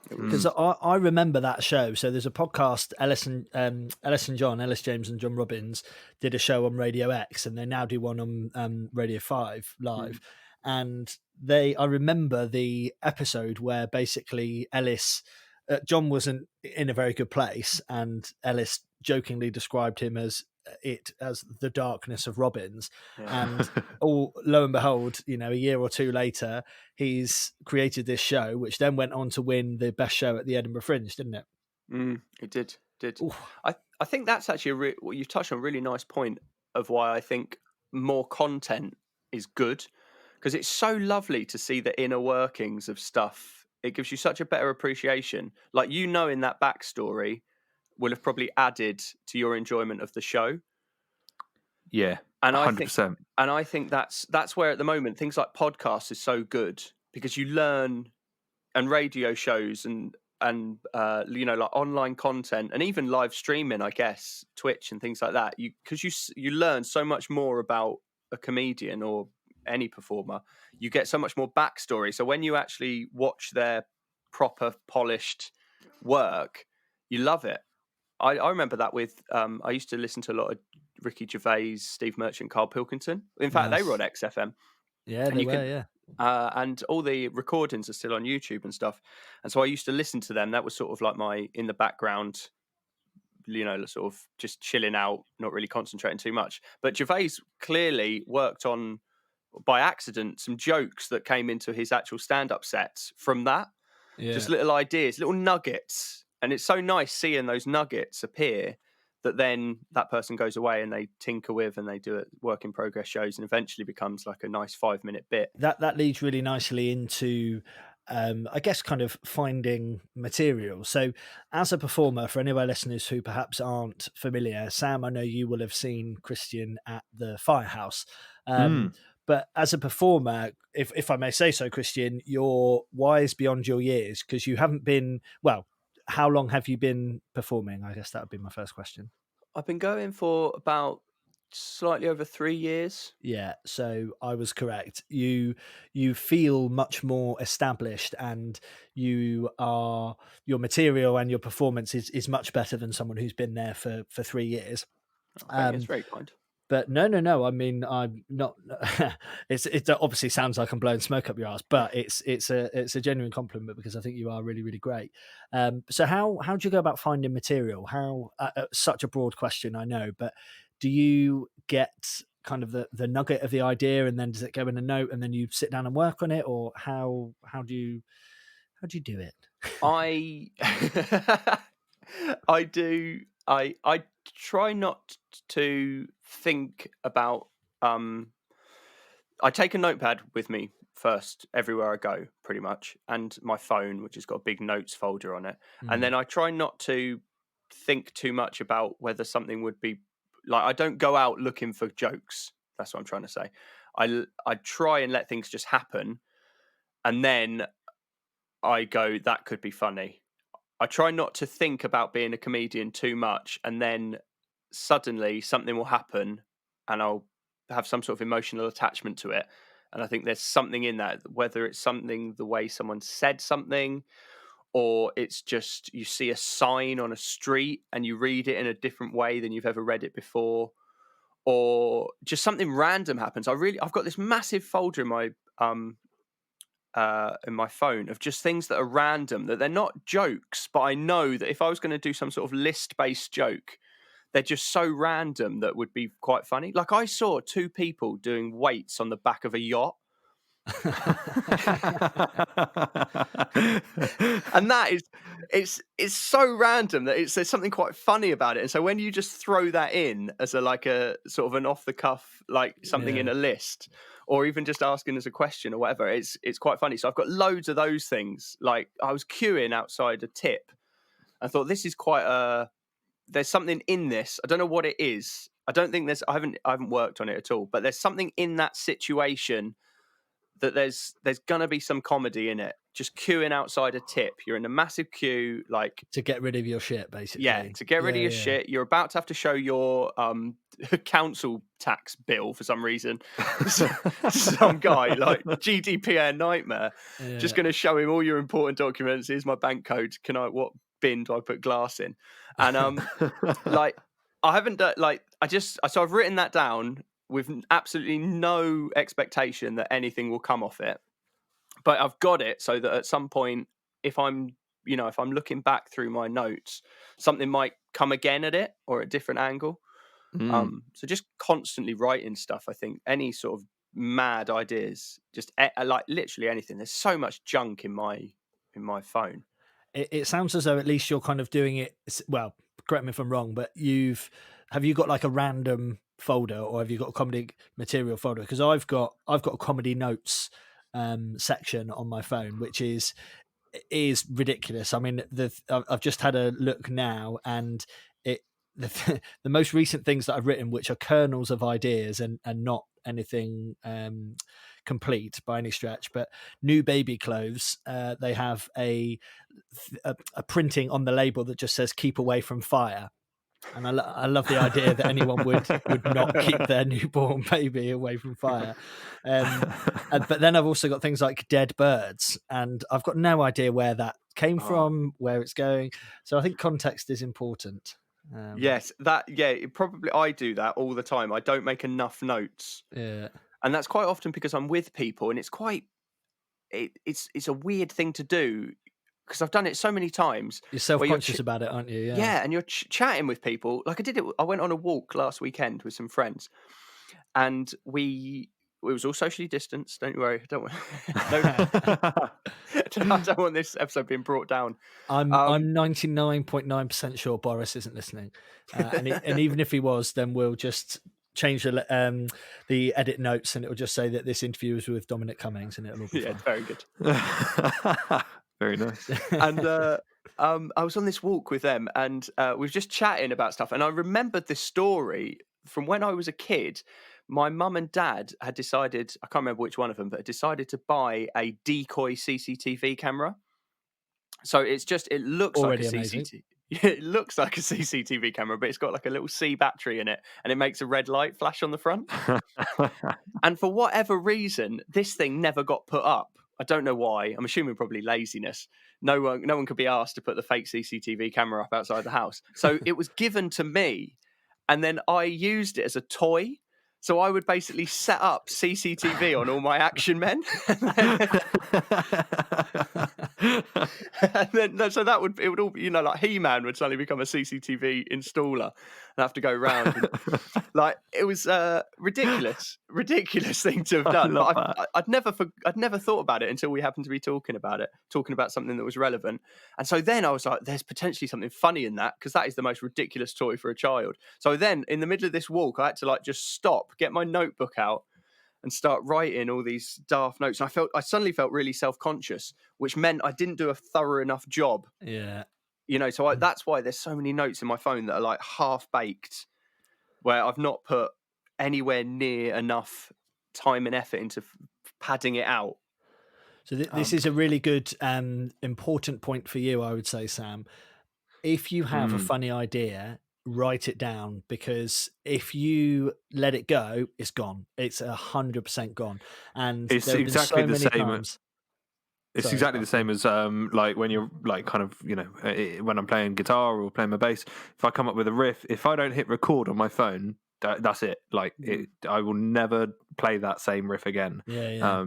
Because I remember that show. So there's a podcast, Ellis James and John Robbins did a show on Radio X, and they now do one on Radio 5 live. And I remember the episode where basically Ellis John wasn't in a very good place, and Ellis jokingly described him as the darkness of Robbins. And lo and behold, a year or two later, he's created this show, which then went on to win the best show at the Edinburgh Fringe, didn't it? It did. I think that's actually you've touched on a really nice point of why I think more content is good, because it's so lovely to see the inner workings of stuff. It gives you such a better appreciation. Like, in that backstory will have probably added to your enjoyment of the show. Yeah, and 100%. I think that's where at the moment things like podcasts is so good, because you learn, and radio shows and like online content and even live streaming, I guess Twitch and things like that, because you learn so much more about a comedian or any performer. You get so much more backstory, so when you actually watch their proper polished work, you love it. I remember that with I used to listen to a lot of Ricky Gervais, Steve Merchant, Carl Pilkington. In fact, they were on XFM. Yeah, they were, yeah. And all the recordings are still on YouTube and stuff. And so I used to listen to them. That was sort of like my in the background, sort of just chilling out, not really concentrating too much. But Gervais clearly worked on, by accident, some jokes that came into his actual stand-up sets from that. Yeah. Just little ideas, little nuggets. And it's so nice seeing those nuggets appear that then that person goes away and they tinker with and they do it, work in progress shows, and eventually becomes like a nice 5-minute bit. That leads really nicely into, I guess, kind of finding material. So as a performer, for any of our listeners who perhaps aren't familiar, Sam, I know you will have seen Cristian at the Firehouse. But as a performer, if I may say so, Cristian, you're wise beyond your years, because you haven't been, well, how long have you been performing? I guess that would be my first question. I've been going for about slightly over 3 years. Yeah, so I was correct. You feel much more established, and your material and your performance is much better than someone who's been there for 3 years. It's very kind. But no. I mean, I'm not. It obviously sounds like I'm blowing smoke up your ass, but it's a genuine compliment, because I think you are really, really great. So how do you go about finding material? How such a broad question, I know, but do you get kind of the nugget of the idea, and then does it go in a note, and then you sit down and work on it, or how do you do it? I do. I try not to think about. I take a notepad with me first everywhere I go, pretty much, and my phone, which has got a big notes folder on it. And then I try not to think too much about whether something would be like. I don't go out looking for jokes. That's what I'm trying to say. I try and let things just happen, and then I go, that could be funny. I try not to think about being a comedian too much, and then suddenly something will happen and I'll have some sort of emotional attachment to it. And I think there's something in that, whether it's something, the way someone said something, or it's just you see a sign on a street and you read it in a different way than you've ever read it before, or just something random happens. I've got this massive folder in my phone of just things that are random, that they're not jokes, but I know that if I was going to do some sort of list-based joke, they're just so random that would be quite funny. Like, I saw 2 people doing weights on the back of a yacht. And that is, it's so random that there's something quite funny about it. And so when you just throw that in as a sort of an off the cuff, like something in a list, or even just asking as a question or whatever, it's quite funny. So I've got loads of those things. Like, I was queuing outside a tip. I thought, this is there's something in this. I don't know what it is. I don't think I haven't worked on it at all, but there's something in that situation that there's gonna be some comedy in it. Just queuing outside a tip. You're in a massive queue, like, to get rid of your shit, basically. Yeah, to get rid of your shit. You're about to have to show your council tax bill for some reason. Some guy, like, GDPR nightmare. Yeah. Just going to show him all your important documents. Here's my bank code. What bin do I put glass in? And like, I haven't done, like, so I've written that down with absolutely no expectation that anything will come off it. But I've got it so that at some point, if I'm if I'm looking back through my notes, something might come again at it or at a different angle. So just constantly writing stuff. I think any sort of mad ideas, just like literally anything. There's so much junk in my phone. It sounds as though at least you're kind of doing it. Well, correct me if I'm wrong, but have you got like a random folder, or have you got a comedy material folder? Because I've got a comedy notes section on my phone, which is ridiculous. I mean, I've just had a look now, and the most recent things that I've written, which are kernels of ideas and not anything complete by any stretch, but new baby clothes, they have a printing on the label that just says "keep away from fire." And I love the idea that anyone would not keep their newborn baby away from fire. But then I've also got things like dead birds, and I've got no idea where that came from, where it's going. So I think context is important. Yes, probably I do that all the time. I don't make enough notes. Yeah. And that's quite often because I'm with people, and it's a weird thing to do, because I've done it so many times. You're self-conscious about it, aren't you? Yeah, and you're chatting with people. Like I did it. I went on a walk last weekend with some friends, and it was all socially distanced. Don't worry. I don't want this episode being brought down. I'm 99.9% sure Boris isn't listening, and even if he was, then we'll just change the edit notes, and it will just say that this interview was with Dominic Cummings, and it'll all be fine. Very good. Very nice. And I was on this walk with them, and we were just chatting about stuff, and I remembered this story from when I was a kid. My mum and dad had decided, I can't remember which one of them, but had decided to buy a decoy CCTV camera. So it looks Already like a amazing. CCTV. It looks like a CCTV camera, but it's got like a little C battery in it, and it makes a red light flash on the front. And for whatever reason, this thing never got put up. I don't know why. I'm assuming probably laziness. No one could be asked to put the fake CCTV camera up outside the house. So it was given to me, and then I used it as a toy. So I would basically set up CCTV on all my action men. And then, so it would all, like He-Man would suddenly become a CCTV installer and have to go around. Like, it was ridiculous thing to have done. Like, I'd never thought about it until we happened to be talking about something that was relevant. And so then I was like, there's potentially something funny in that, because that is the most ridiculous toy for a child. So then in the middle of this walk, I had to like just stop, get my notebook out, and start writing all these daft notes. And I suddenly felt really self-conscious, which meant I didn't do a thorough enough job. Yeah. So that's why there's so many notes in my phone that are like half-baked, where I've not put anywhere near enough time and effort into padding it out. So this is a really good, important point for you, I would say, Sam. If you have a funny idea, write it down, because if you let it go, it's gone. It's 100% gone. And it's exactly the same. It's exactly the same as like when you're like kind of when I'm playing guitar or playing my bass. If I come up with a riff, if I don't hit record on my phone, that's it. Like I will never play that same riff again.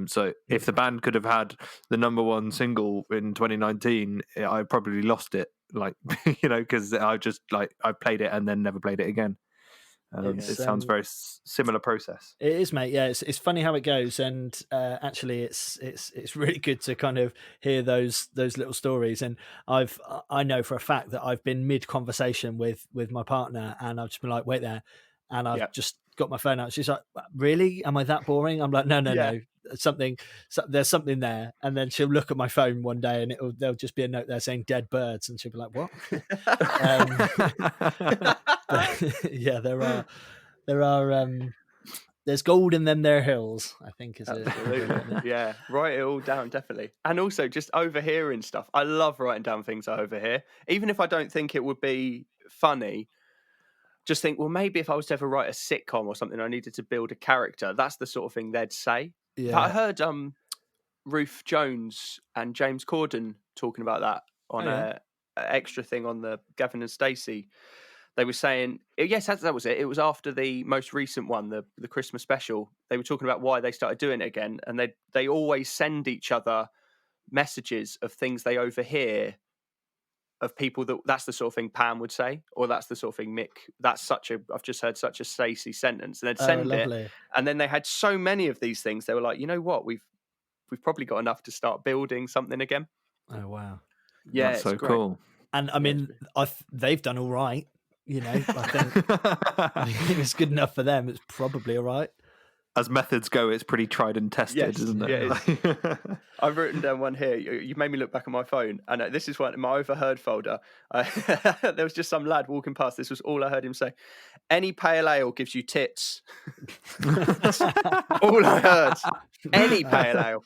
So if the band could have had the #1 single in 2019, I probably lost it. Like because I just I played it and then never played it again. It sounds very similar process. It is, mate. Yeah, it's funny how it goes, and actually, it's really good to kind of hear those little stories. And I know for a fact that I've been mid conversation with my partner, and I've just been like, wait there, and I've just got my phone out. She's like, really? Am I that boring? I'm like, no. There's something there. And then she'll look at my phone one day, and there'll just be a note there saying dead birds, and she'll be like, what? But, yeah, there are there's gold in them there hills, I think is it. Yeah, write it all down, definitely. And also just overhearing stuff. I love writing down things I overhear, even if I don't think it would be funny. Just think, well, maybe if I was to ever write a sitcom or something, I needed to build a character. That's the sort of thing they'd say. Yeah. I heard Ruth Jones and James Corden talking about that on a extra thing on the Gavin and Stacey. They were saying, yes, that was it. It was after the most recent one, the Christmas special. They were talking about why they started doing it again. And they always send each other messages of things they overhear of people that's the sort of thing Pam would say, or that's the sort of thing Mick. I've just heard such a Stacey sentence, and they'd send it, Lovely. and then they had so many of these things. They were like, you know what, we've probably got enough to start building something again. Oh wow. Yeah, That's it's so great. cool. And I mean, they've done all right. You know, I think it's good enough for them. It's probably all right. As methods go, it's pretty tried and tested, Yes, isn't it? yeah, I've written down one here. You made me look back at my phone, and this is one in my overheard folder. There was just some lad walking past. This was all I heard him say. Any pale ale gives you tits. That's all I heard. Any pale ale.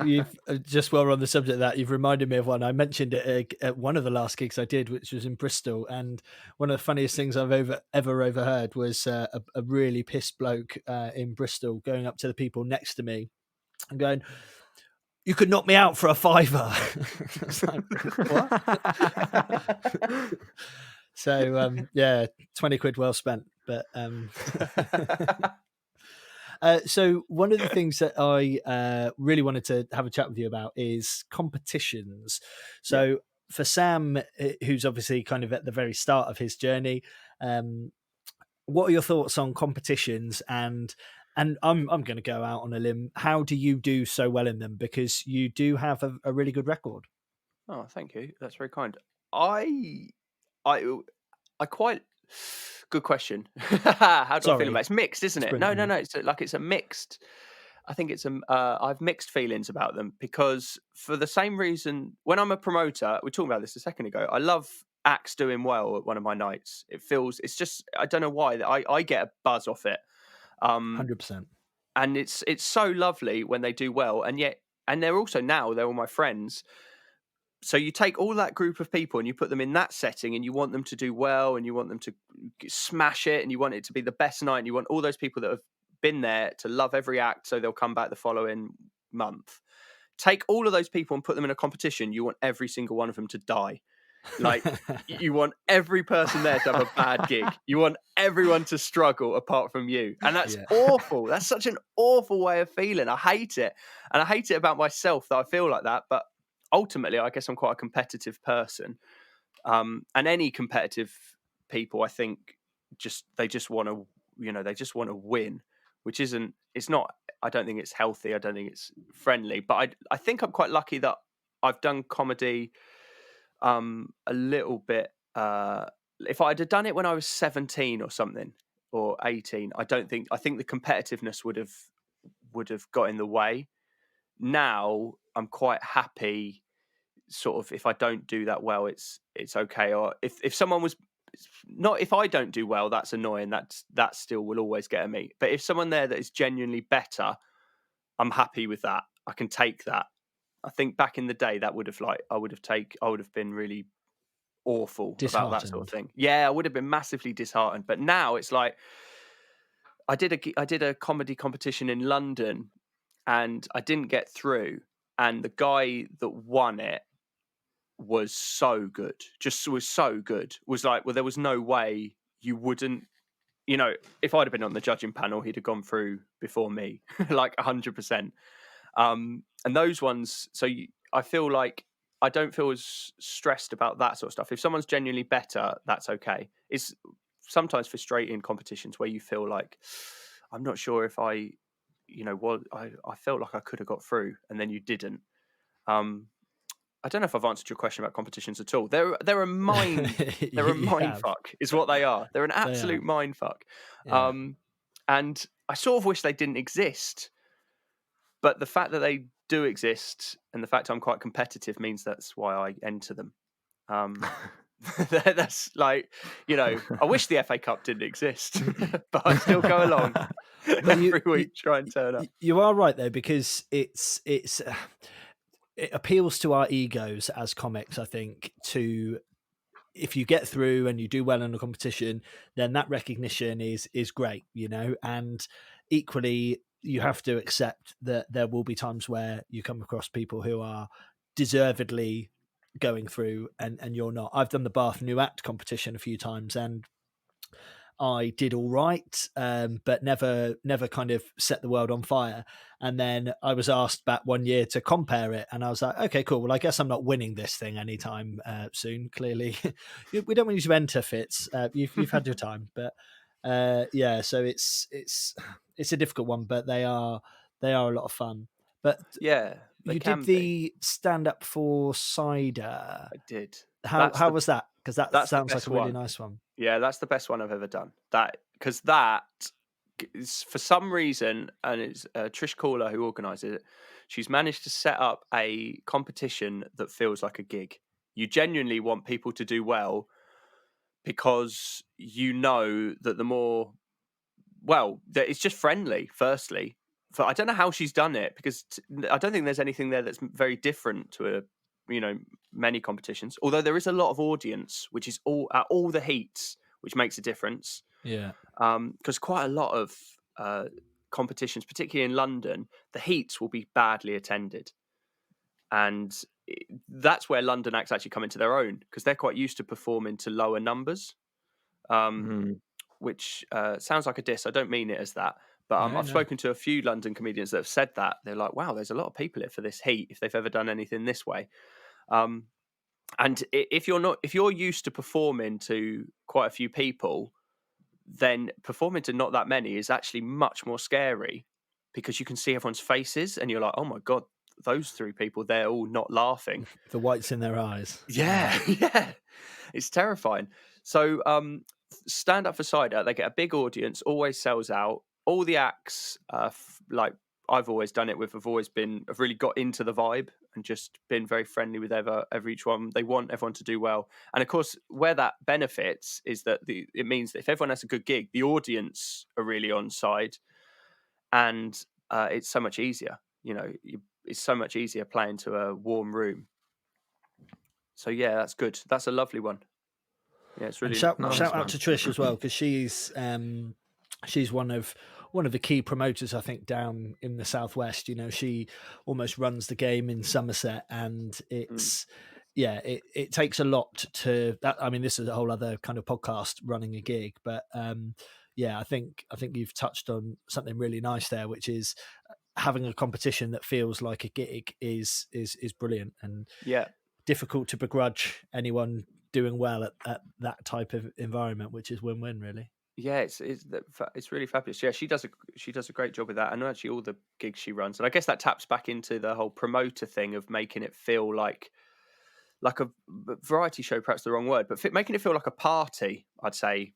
You've just while we're on the subject of that, you've reminded me of one. I mentioned it at one of the last gigs I did, which was in Bristol, and one of the funniest things I've ever overheard was a really pissed bloke in Bristol going up to the people next to me and going, "You could knock me out for a fiver." It's like, what? So yeah, 20 quid well spent. But so one of the things that I really wanted to have a chat with you about is competitions. So for Sam, who's obviously kind of at the very start of his journey, what are your thoughts on competitions? And I'm going to go out on a limb. How do you do so well in them? Because you do have a really good record. Oh, thank you. That's very kind. I quite good question. How do I feel about it? It's mixed, isn't it? No. It's a mixed. I think it's I've mixed feelings about them, because for the same reason, when I'm a promoter, we were talking about this a second ago. I love acts doing well at one of my nights. It's just, I don't know why, I get a buzz off it. 100%. And it's so lovely when they do well, and they're also, now they're all my friends. So you take all that group of people and you put them in that setting, and you want them to do well, and you want them to smash it, and you want it to be the best night, and you want all those people that have been there to love every act, so they'll come back the following month. Take all of those people and put them in a competition. You want every single one of them to die. Like, you want every person there to have a bad gig. You want everyone to struggle apart from you. And that's awful. That's such an awful way of feeling. I hate it. And I hate it about myself that I feel like that. But ultimately, I guess I'm quite a competitive person. And any competitive people, I think, they just want to win, which it's not, I don't think it's healthy. I don't think it's friendly. But I think I'm quite lucky that I've done comedy a little bit. If I had done it when I was 17 or something, or 18, I think the competitiveness would have got in the way. Now I'm quite happy, sort of, if I don't do that well, it's okay. Or if someone was not, if I don't do well, that's annoying. That still will always get at me. But if someone there that is genuinely better, I'm happy with that. I can take that. I think back in the day, that would have I would have been really awful about that sort of thing. Yeah, I would have been massively disheartened. But now it's like, I did a comedy competition in London, and I didn't get through. And the guy that won it was so good. Was like, well, there was no way you wouldn't. If I'd have been on the judging panel, he'd have gone through before me, like 100%. And those ones, I feel like I don't feel as stressed about that sort of stuff. If someone's genuinely better, that's okay. It's sometimes frustrating competitions where you feel like, I'm not sure if I felt like I could have got through, and then you didn't. I don't know if I've answered your question about competitions at all. They're a mind fuck, is what they are. They're an absolute mind fuck. Yeah. And I sort of wish they didn't exist. But the fact that they do exist, and the fact I'm quite competitive, means that's why I enter them. That's like, I wish the FA Cup didn't exist, but I still go along every week, try and turn up. You are right though, because it appeals to our egos as comics, I think, if you get through and you do well in a competition, then that recognition is great, and equally, you have to accept that there will be times where you come across people who are deservedly going through and you're not. I've done the Bath New Act competition a few times, and I did all right, but never kind of set the world on fire. And then I was asked back one year to compare it, and I was like, okay, cool. Well, I guess I'm not winning this thing anytime soon. Clearly, we don't want you to enter, Fitz. You've had your time, but yeah. So it's a difficult one, but they are a lot of fun. But Yeah, you did the stand up for cider. I did. How was that? Because that that's the sounds like best a really one. nice one. Yeah, that's the best one I've ever done. Because that is, for some reason, and it's Trish Caller who organises it, she's managed to set up a competition that feels like a gig. You genuinely want people to do well because you know that the more, well, that it's just friendly, firstly. I don't know how she's done it, because I don't think there's anything there that's very different to many competitions. Although there is a lot of audience, which is at all the heats, which makes a difference. Yeah. Because quite a lot of competitions, particularly in London, the heats will be badly attended, and that's where London acts actually come into their own, because they're quite used to performing to lower numbers. Which sounds like a diss. I don't mean it as that. But I've spoken to a few London comedians that have said that. They're like, wow, there's a lot of people here for this heat, if they've ever done anything this way. And if you're used to performing to quite a few people, then performing to not that many is actually much more scary, because you can see everyone's faces and you're like, oh my God, those 3 people, they're all not laughing. The whites in their eyes. Yeah, yeah. It's terrifying. So stand up for cider, they get a big audience, always sells out. All the acts, like I've always done it with, have really got into the vibe and just been very friendly with every each one. They want everyone to do well. And of course, where that benefits is that it means that if everyone has a good gig, the audience are really on side, and it's so much easier. It's so much easier playing to a warm room. So yeah, that's good. That's a lovely one. Yeah, it's really shout out to Trish as well, because she's one of the key promoters, I think, down in the southwest. She almost runs the game in Somerset, and it's it takes a lot to that. I mean, this is a whole other kind of podcast, running a gig, but I think you've touched on something really nice there, which is having a competition that feels like a gig is brilliant, and difficult to begrudge anyone doing well at that type of environment, which is win-win, really. Yeah, it's really fabulous. Yeah, she does a great job with that, and actually all the gigs she runs, and I guess that taps back into the whole promoter thing of making it feel like a variety show, perhaps the wrong word, but making it feel like a party, I'd say,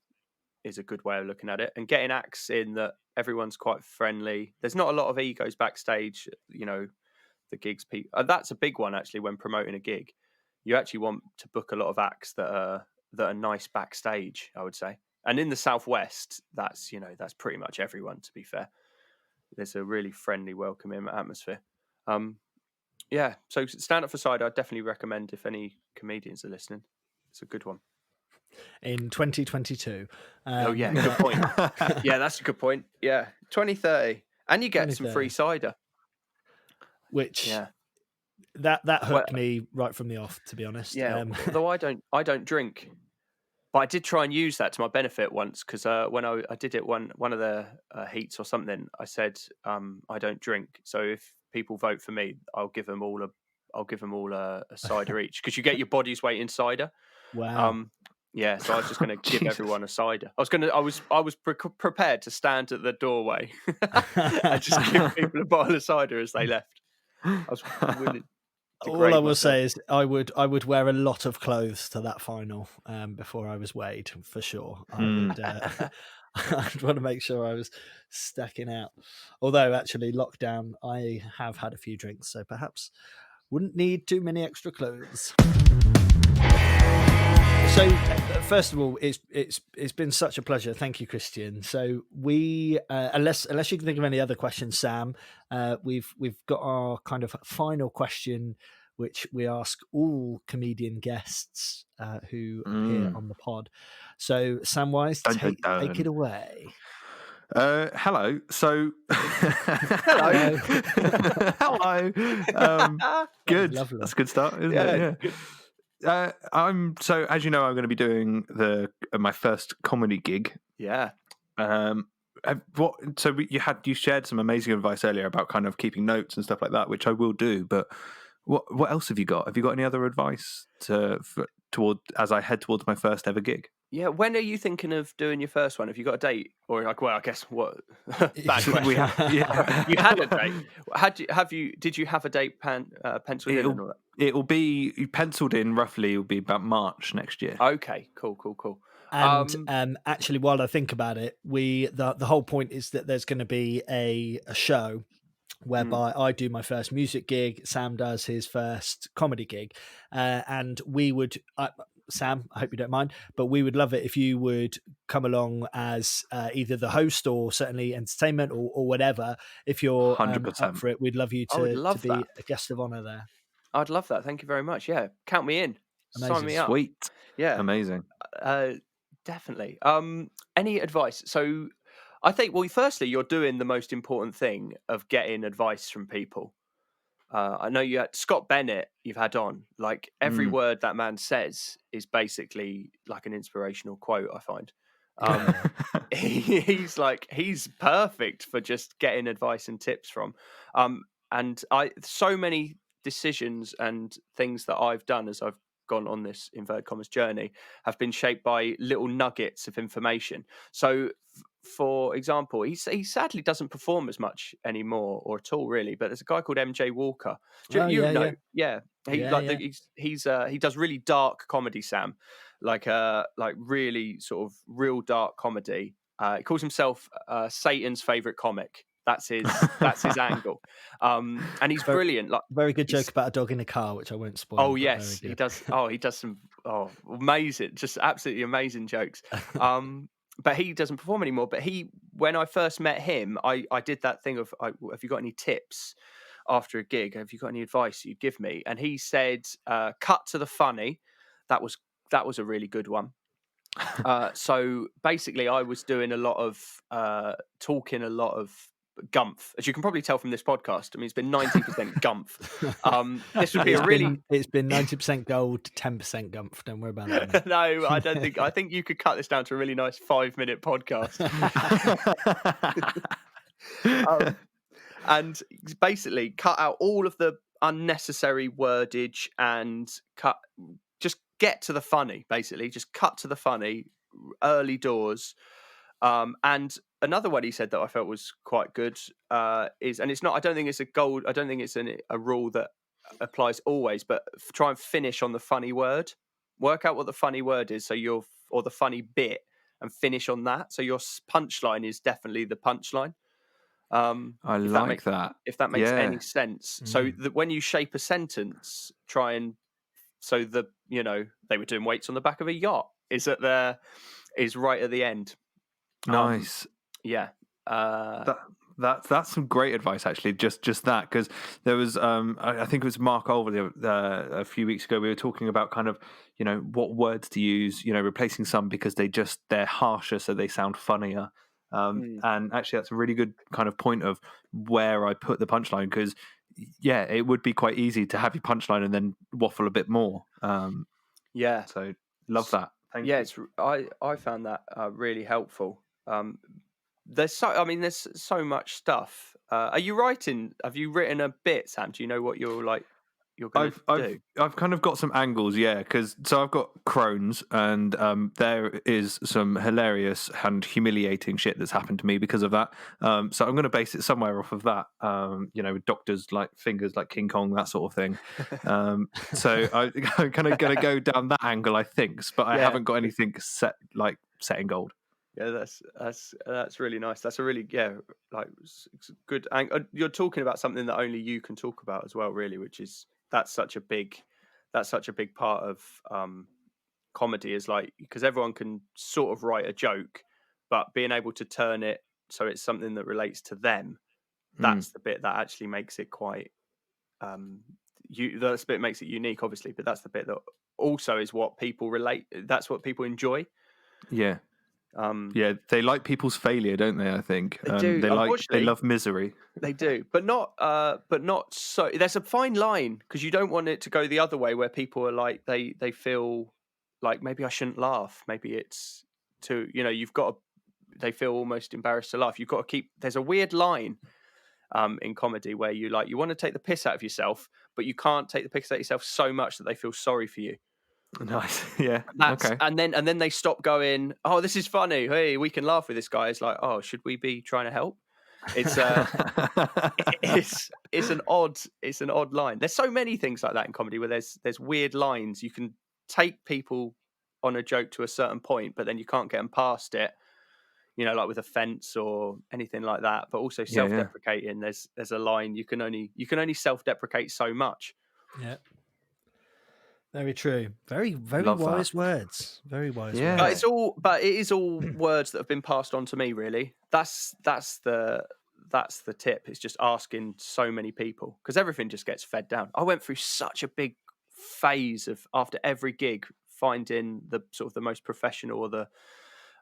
is a good way of looking at it, and getting acts in that everyone's quite friendly. There's not a lot of egos backstage, the gigs people. That's a big one actually when promoting a gig. You actually want to book a lot of acts that are nice backstage, I would say. And in the southwest, that's pretty much everyone, to be fair. There's a really friendly, welcoming atmosphere. So stand up for cider, I'd definitely recommend if any comedians are listening. It's a good one. In 2022. Good point. Yeah, that's a good point. Yeah, 2030, and you get some free cider, which that hooked me right from the off, to be honest. Yeah, although I don't drink. But I did try and use that to my benefit once, because when I did it one of the heats or something, I said I don't drink. So if people vote for me, I'll give them all a cider each, because you get your body's weight in cider. Wow. Yeah, so I was just going to give everyone a cider. I was prepared to stand at the doorway and just give people a bottle of cider as they left. I was willing. All I will say is I would wear a lot of clothes to that final before I was weighed, for sure. I'd want to make sure I was stacking out. Although actually lockdown, I have had a few drinks, so perhaps wouldn't need too many extra clothes. So first of all, it's been such a pleasure. Thank you, Cristian. So we unless you can think of any other questions, Sam, we've got our kind of final question, which we ask all comedian guests who appear on the pod. So Samwise, take it away. Hello. So, hello. Hello. Good. Lovely. That's a good start, isn't it? Yeah. Good. I'm so, as you know, I'm going to be doing my first comedy gig Yeah. You shared some amazing advice earlier about kind keeping notes and stuff like that, which I will do. But what else have you got? Have you got any other advice as I head towards my first ever gig? Yeah, when are you thinking of doing your first one? Have you got a date, or I guess what? Bad question. You had a date. Did you have a date penciled in and all that? It will be penciled in roughly. It will be about March next year. Okay, cool. And actually, while I think about it, the whole point is that there's going to be a show whereby I do my first music gig, Sam does his first comedy gig, and we would. Sam, I hope you don't mind, but we would love it if you would come along as either the host or certainly entertainment or whatever. If you're 100%. up for it, we'd love you to be a guest of honor there. I'd love that. Thank you very much. Yeah, count me in. Amazing. Sign me up. Sweet. Yeah, amazing. Definitely. Any advice? So, I think, well, firstly, you're doing the most important thing of getting advice from people. I know you had Scott Bennett, you've had on, like every word that man says is basically like an inspirational quote, I find. He's perfect for just getting advice and tips from. And so many decisions and things that I've done as I've gone on this inverted commas journey have been shaped by little nuggets of information. So for example, he sadly doesn't perform as much anymore or at all really, but there's a guy called MJ Walker. He does really dark comedy, Sam, like really sort of real dark comedy. He calls himself Satan's favorite comic. That's his angle, and he's brilliant. Like very good joke about a dog in a car, which I won't spoil. Oh yes, he does. He does some amazing, just absolutely amazing jokes. But he doesn't perform anymore. But when I first met him, I did that thing of, have you got any tips after a gig? Have you got any advice you'd give me? And he said, cut to the funny. That was a really good one. So basically, I was doing a lot of talking, a lot of gumph, as you can probably tell from this podcast. I mean, it's been 90% gumph. This would be it's been 90% gold, 10% gumph. Don't worry about that. No, I don't think. I think you could cut this down to a really nice 5-minute podcast. And basically cut out all of the unnecessary wordage and just get to the funny. Basically, just cut to the funny early doors. And another one he said that I felt was quite good is, and it's not, I don't think it's a rule that applies always, but try and finish on the funny word. Work out what the funny word is, or the funny bit, and finish on that. So your punchline is definitely the punchline. I like that. If that makes any sense. So that when you shape a sentence, try and they were doing weights on the back of a yacht is right at the end. Nice. Yeah. That's some great advice, actually. Just that, because there was I think it was Mark Olver a few weeks ago. We were talking about kind of what words to use. Replacing some because they're harsher, so they sound funnier. And actually, that's a really good kind of point of where I put the punchline, because it would be quite easy to have your punchline and then waffle a bit more. So love that. Thank you. I found that really helpful. There's so much stuff. Have you written a bit, Sam? Do you know what you're going to do? I've kind of got some angles, because I've got Crohn's, and there is some hilarious and humiliating shit that's happened to me because of that. So I'm going to base it somewhere off of that. With doctors like fingers like King Kong, that sort of thing. So I'm kind of going to go down that angle, I think, but I haven't got anything set in gold. Yeah, that's really nice. That's a really good. You're talking about something that only you can talk about as well, really, which is that's such a big part of comedy, is because everyone can sort of write a joke, but being able to turn it so it's something that relates to them, that's the bit that actually makes it quite. That's the bit makes it unique, obviously, but that's the bit that also is what people relate. That's what people enjoy. Yeah. They like people's failure, don't they? I think they do. They love misery. They do, but not so. There's a fine line, because you don't want it to go the other way, where people are like they feel like maybe I shouldn't laugh. Maybe it's you've got to they feel almost embarrassed to laugh. You've got to keep. There's a weird line in comedy where you want to take the piss out of yourself, but you can't take the piss out of yourself so much that they feel sorry for you. Nice. Yeah. That's, Okay. and then they stop going, oh, this is funny. Hey, we can laugh with this guy. It's like, oh, should we be trying to help? It's it's an odd line. There's so many things like that in comedy where there's weird lines. You can take people on a joke to a certain point, but then you can't get them past it. Like with offense or anything like that. But also self-deprecating. There's a line you can only self-deprecate so much. Yeah. Very true. Very, very Love wise that. words. Very wise Yeah. words. But it is all words that have been passed on to me, really. That's the tip. It's just asking so many people, because everything just gets fed down. I went through such a big phase of, after every gig, finding the sort of the most professional, or the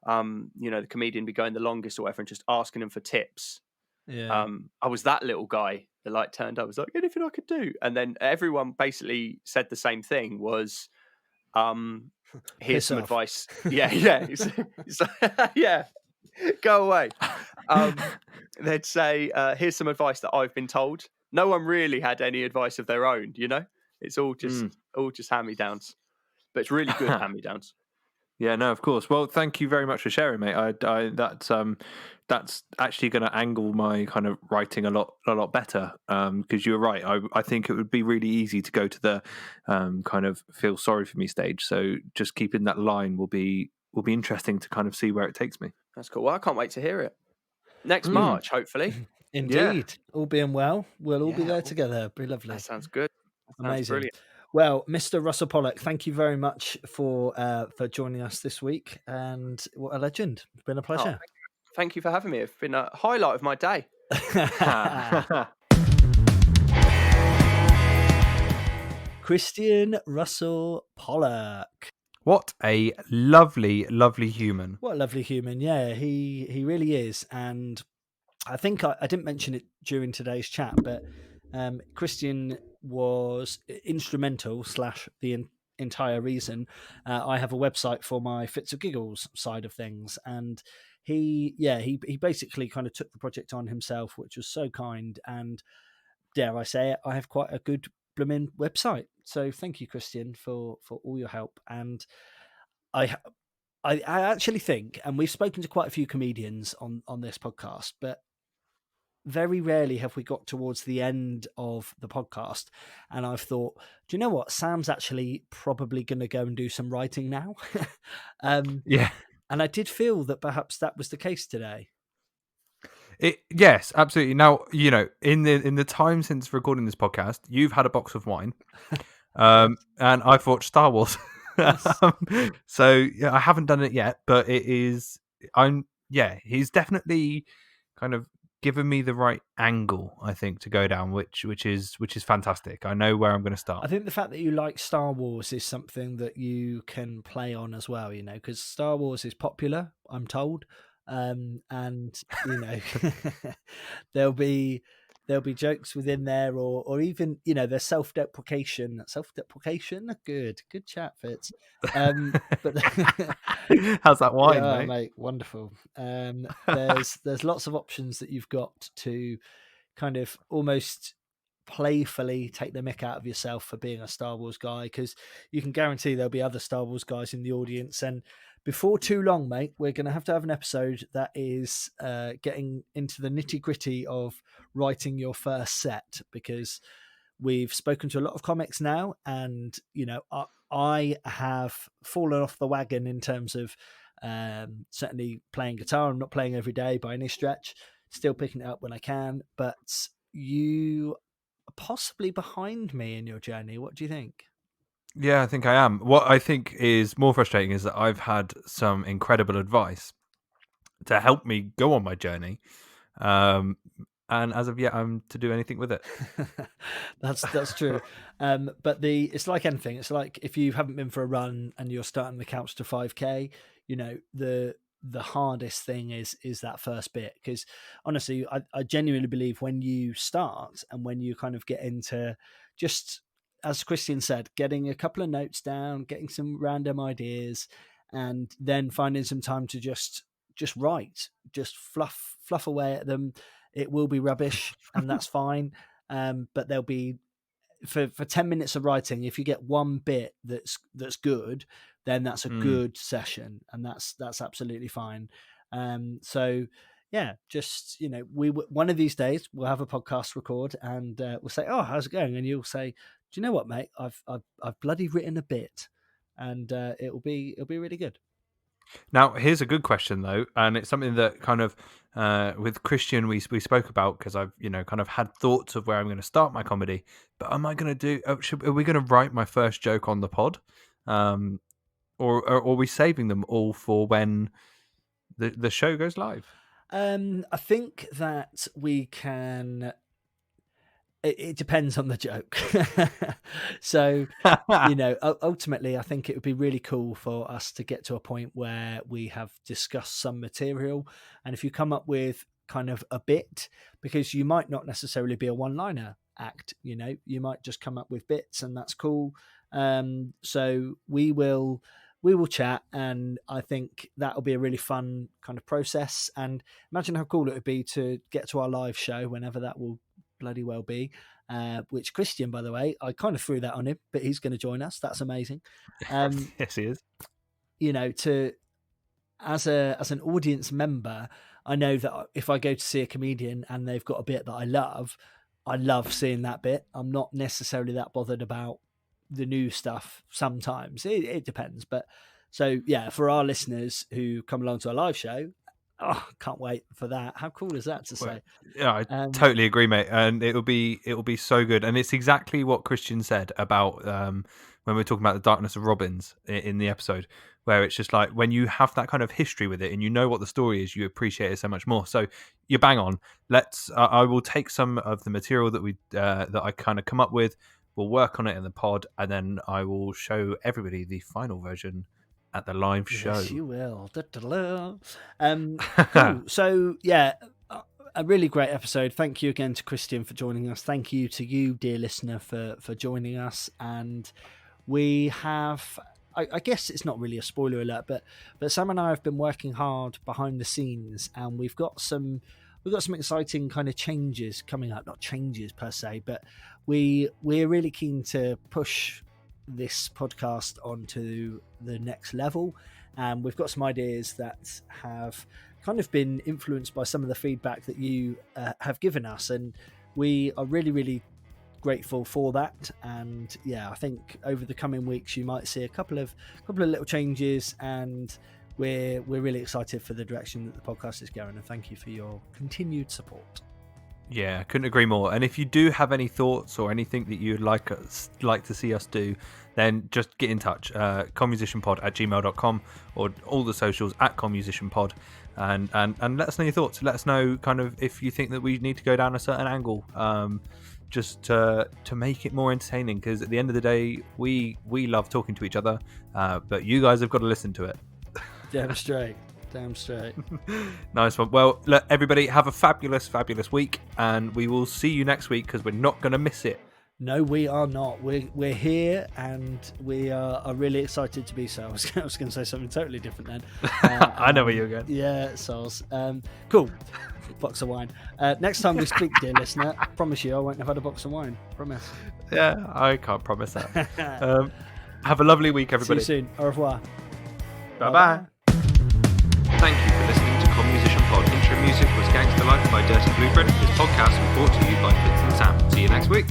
the comedian be going the longest or whatever, and just asking them for tips. Yeah. I was that little guy that like turned up, was like, anything I could do, and then everyone basically said the same thing, was here's some advice. Yeah. Yeah, go away. They'd say, here's some advice that I've been told. No one really had any advice of their own, it's all just hand-me-downs, but it's really good hand-me-downs. Yeah, no, of course. Well, thank you very much for sharing, mate. That's actually going to angle my kind of writing a lot better. Because you're right. I think it would be really easy to go to the kind of feel sorry for me stage. So just keeping that line will be interesting to kind of see where it takes me. That's cool. Well, I can't wait to hear it next March, hopefully. Indeed. Yeah. All being well, we'll all be there together. It'll be lovely. That sounds good. Amazing. Brilliant. Well, Mr. Russell-Pollock, thank you very much for joining us this week, and what a legend. It's been a pleasure. Thank you for having me. It's been a highlight of my day. Cristian Russell-Pollock. What a lovely, lovely human. What a lovely human. Yeah, he really is. And I think I didn't mention it during today's chat, but Cristian was instrumental / the entire reason I have a website for my Fits of Giggles side of things. And he basically kind of took the project on himself, which was so kind. And dare I say it, I have quite a good blooming website. So thank you, Cristian, for all your help. And I actually think, and we've spoken to quite a few comedians on this podcast, but very rarely have we got towards the end of the podcast and I've thought, do you know what? Sam's actually probably going to go and do some writing now. Yeah. And I did feel that perhaps that was the case today. Yes, absolutely. Now, in the time since recording this podcast, you've had a box of wine, and I've watched Star Wars. Yes. So yeah, I haven't done it yet, but he's definitely kind of given me the right angle, I think, to go down, which is fantastic. I know where I'm going to start. I think the fact that you like Star Wars is something that you can play on as well, because Star Wars is popular, I'm told. And there'll be jokes within there, or even there's self-deprecation. Good chat, Fitz. But how's that wine, mate? Wonderful. There's lots of options that you've got to kind of almost playfully take the mick out of yourself for being a Star Wars guy, because you can guarantee there'll be other Star Wars guys in the audience. And before too long, mate, we're going to have an episode that is getting into the nitty-gritty of writing your first set, because we've spoken to a lot of comics now, and I have fallen off the wagon in terms of certainly playing guitar. I'm not playing every day by any stretch, still picking it up when I can, but you are possibly behind me in your journey. What do you think? Yeah, I think I am. What I think is more frustrating is that I've had some incredible advice to help me go on my journey, and as of yet, I'm to do anything with it. That's true. But it's like anything. It's like if you haven't been for a run and you're starting the couch to 5K, the hardest thing is that first bit, because honestly, I genuinely believe when you start and when you kind of get into just, as Cristian said, getting a couple of notes down, getting some random ideas, and then finding some time to just just write, just fluff away at them. It will be rubbish, and that's fine. But there'll be for 10 minutes of writing. If you get one bit that's good, then that's a good session, and that's absolutely fine. So yeah, just one of these days we'll have a podcast record, and we'll say, "Oh, how's it going?" And you'll say, "Do you know what, mate? I've bloody written a bit." And it'll be really good. Now, here's a good question though, and it's something that kind of with Christian we spoke about, because I've kind of had thoughts of where I'm going to start my comedy. But am I going to do? Are we going to write my first joke on the pod, or are we saving them all for when the show goes live? I think that we can. It depends on the joke. So, ultimately, I think it would be really cool for us to get to a point where we have discussed some material. And if you come up with kind of a bit, because you might not necessarily be a one-liner act, you might just come up with bits, and that's cool. So we will chat, and I think that'll be a really fun kind of process. And imagine how cool it would be to get to our live show, whenever that will bloody well be, which Christian, by the way, I kind of threw that on him, but he's going to join us. That's amazing. Yes, he is. As an audience member, I know that if I go to see a comedian and they've got a bit that I love seeing that bit. I'm not necessarily that bothered about the new stuff. Sometimes it depends, but so yeah, for our listeners who come along to a live show, can't wait for that. How cool is that to say? Yeah, I totally agree, mate. And it'll be so good. And it's exactly what Christian said about when we were talking about the darkness of Robins in the episode, where it's just like when you have that kind of history with it and you know what the story is, you appreciate it so much more. So you're bang on. I will take some of the material that I kind of come up with. We'll work on it in the pod, and then I will show everybody the final version at the live show. Yes, you will. Cool. So yeah, a really great episode. Thank you again to Christian for joining us. Thank you to you, dear listener, for joining us. And we have, I guess it's not really a spoiler alert, but Sam and I have been working hard behind the scenes, and we've got some exciting kind of changes coming up. Not changes per se, but we're really keen to push this podcast onto the next level, and we've got some ideas that have kind of been influenced by some of the feedback that you have given us, and we are really, really grateful for that. And yeah, I think over the coming weeks you might see a couple of little changes, and we're really excited for the direction that the podcast is going, and thank you for your continued support. Yeah, couldn't agree more. And if you do have any thoughts or anything that you'd like to see us do, then just get in touch. Comusicianpod@gmail.com, or all the socials @Comusicianpod, and let us know your thoughts. Let us know kind of if you think that we need to go down a certain angle, just to make it more entertaining. Because at the end of the day, we love talking to each other, but you guys have got to listen to it. Damn straight. Nice one. Well, look, everybody, have a fabulous week, and we will see you next week, because we're not going to miss it. No, we are not. We're here, and we are really excited to be so. I was going to say something totally different then. I know where you're going. Yeah, soz. Cool. Box of wine. Next time we speak, dear listener, I promise you I won't have had a box of wine. Promise. Yeah, I can't promise that. Have a lovely week, everybody. See you soon. Au revoir. Bye-bye. Thank you for listening to Comusicianpod. Intro music was Gangster Life by Dirty Blueprint. This podcast was brought to you by Fitz and Sam. See you next week.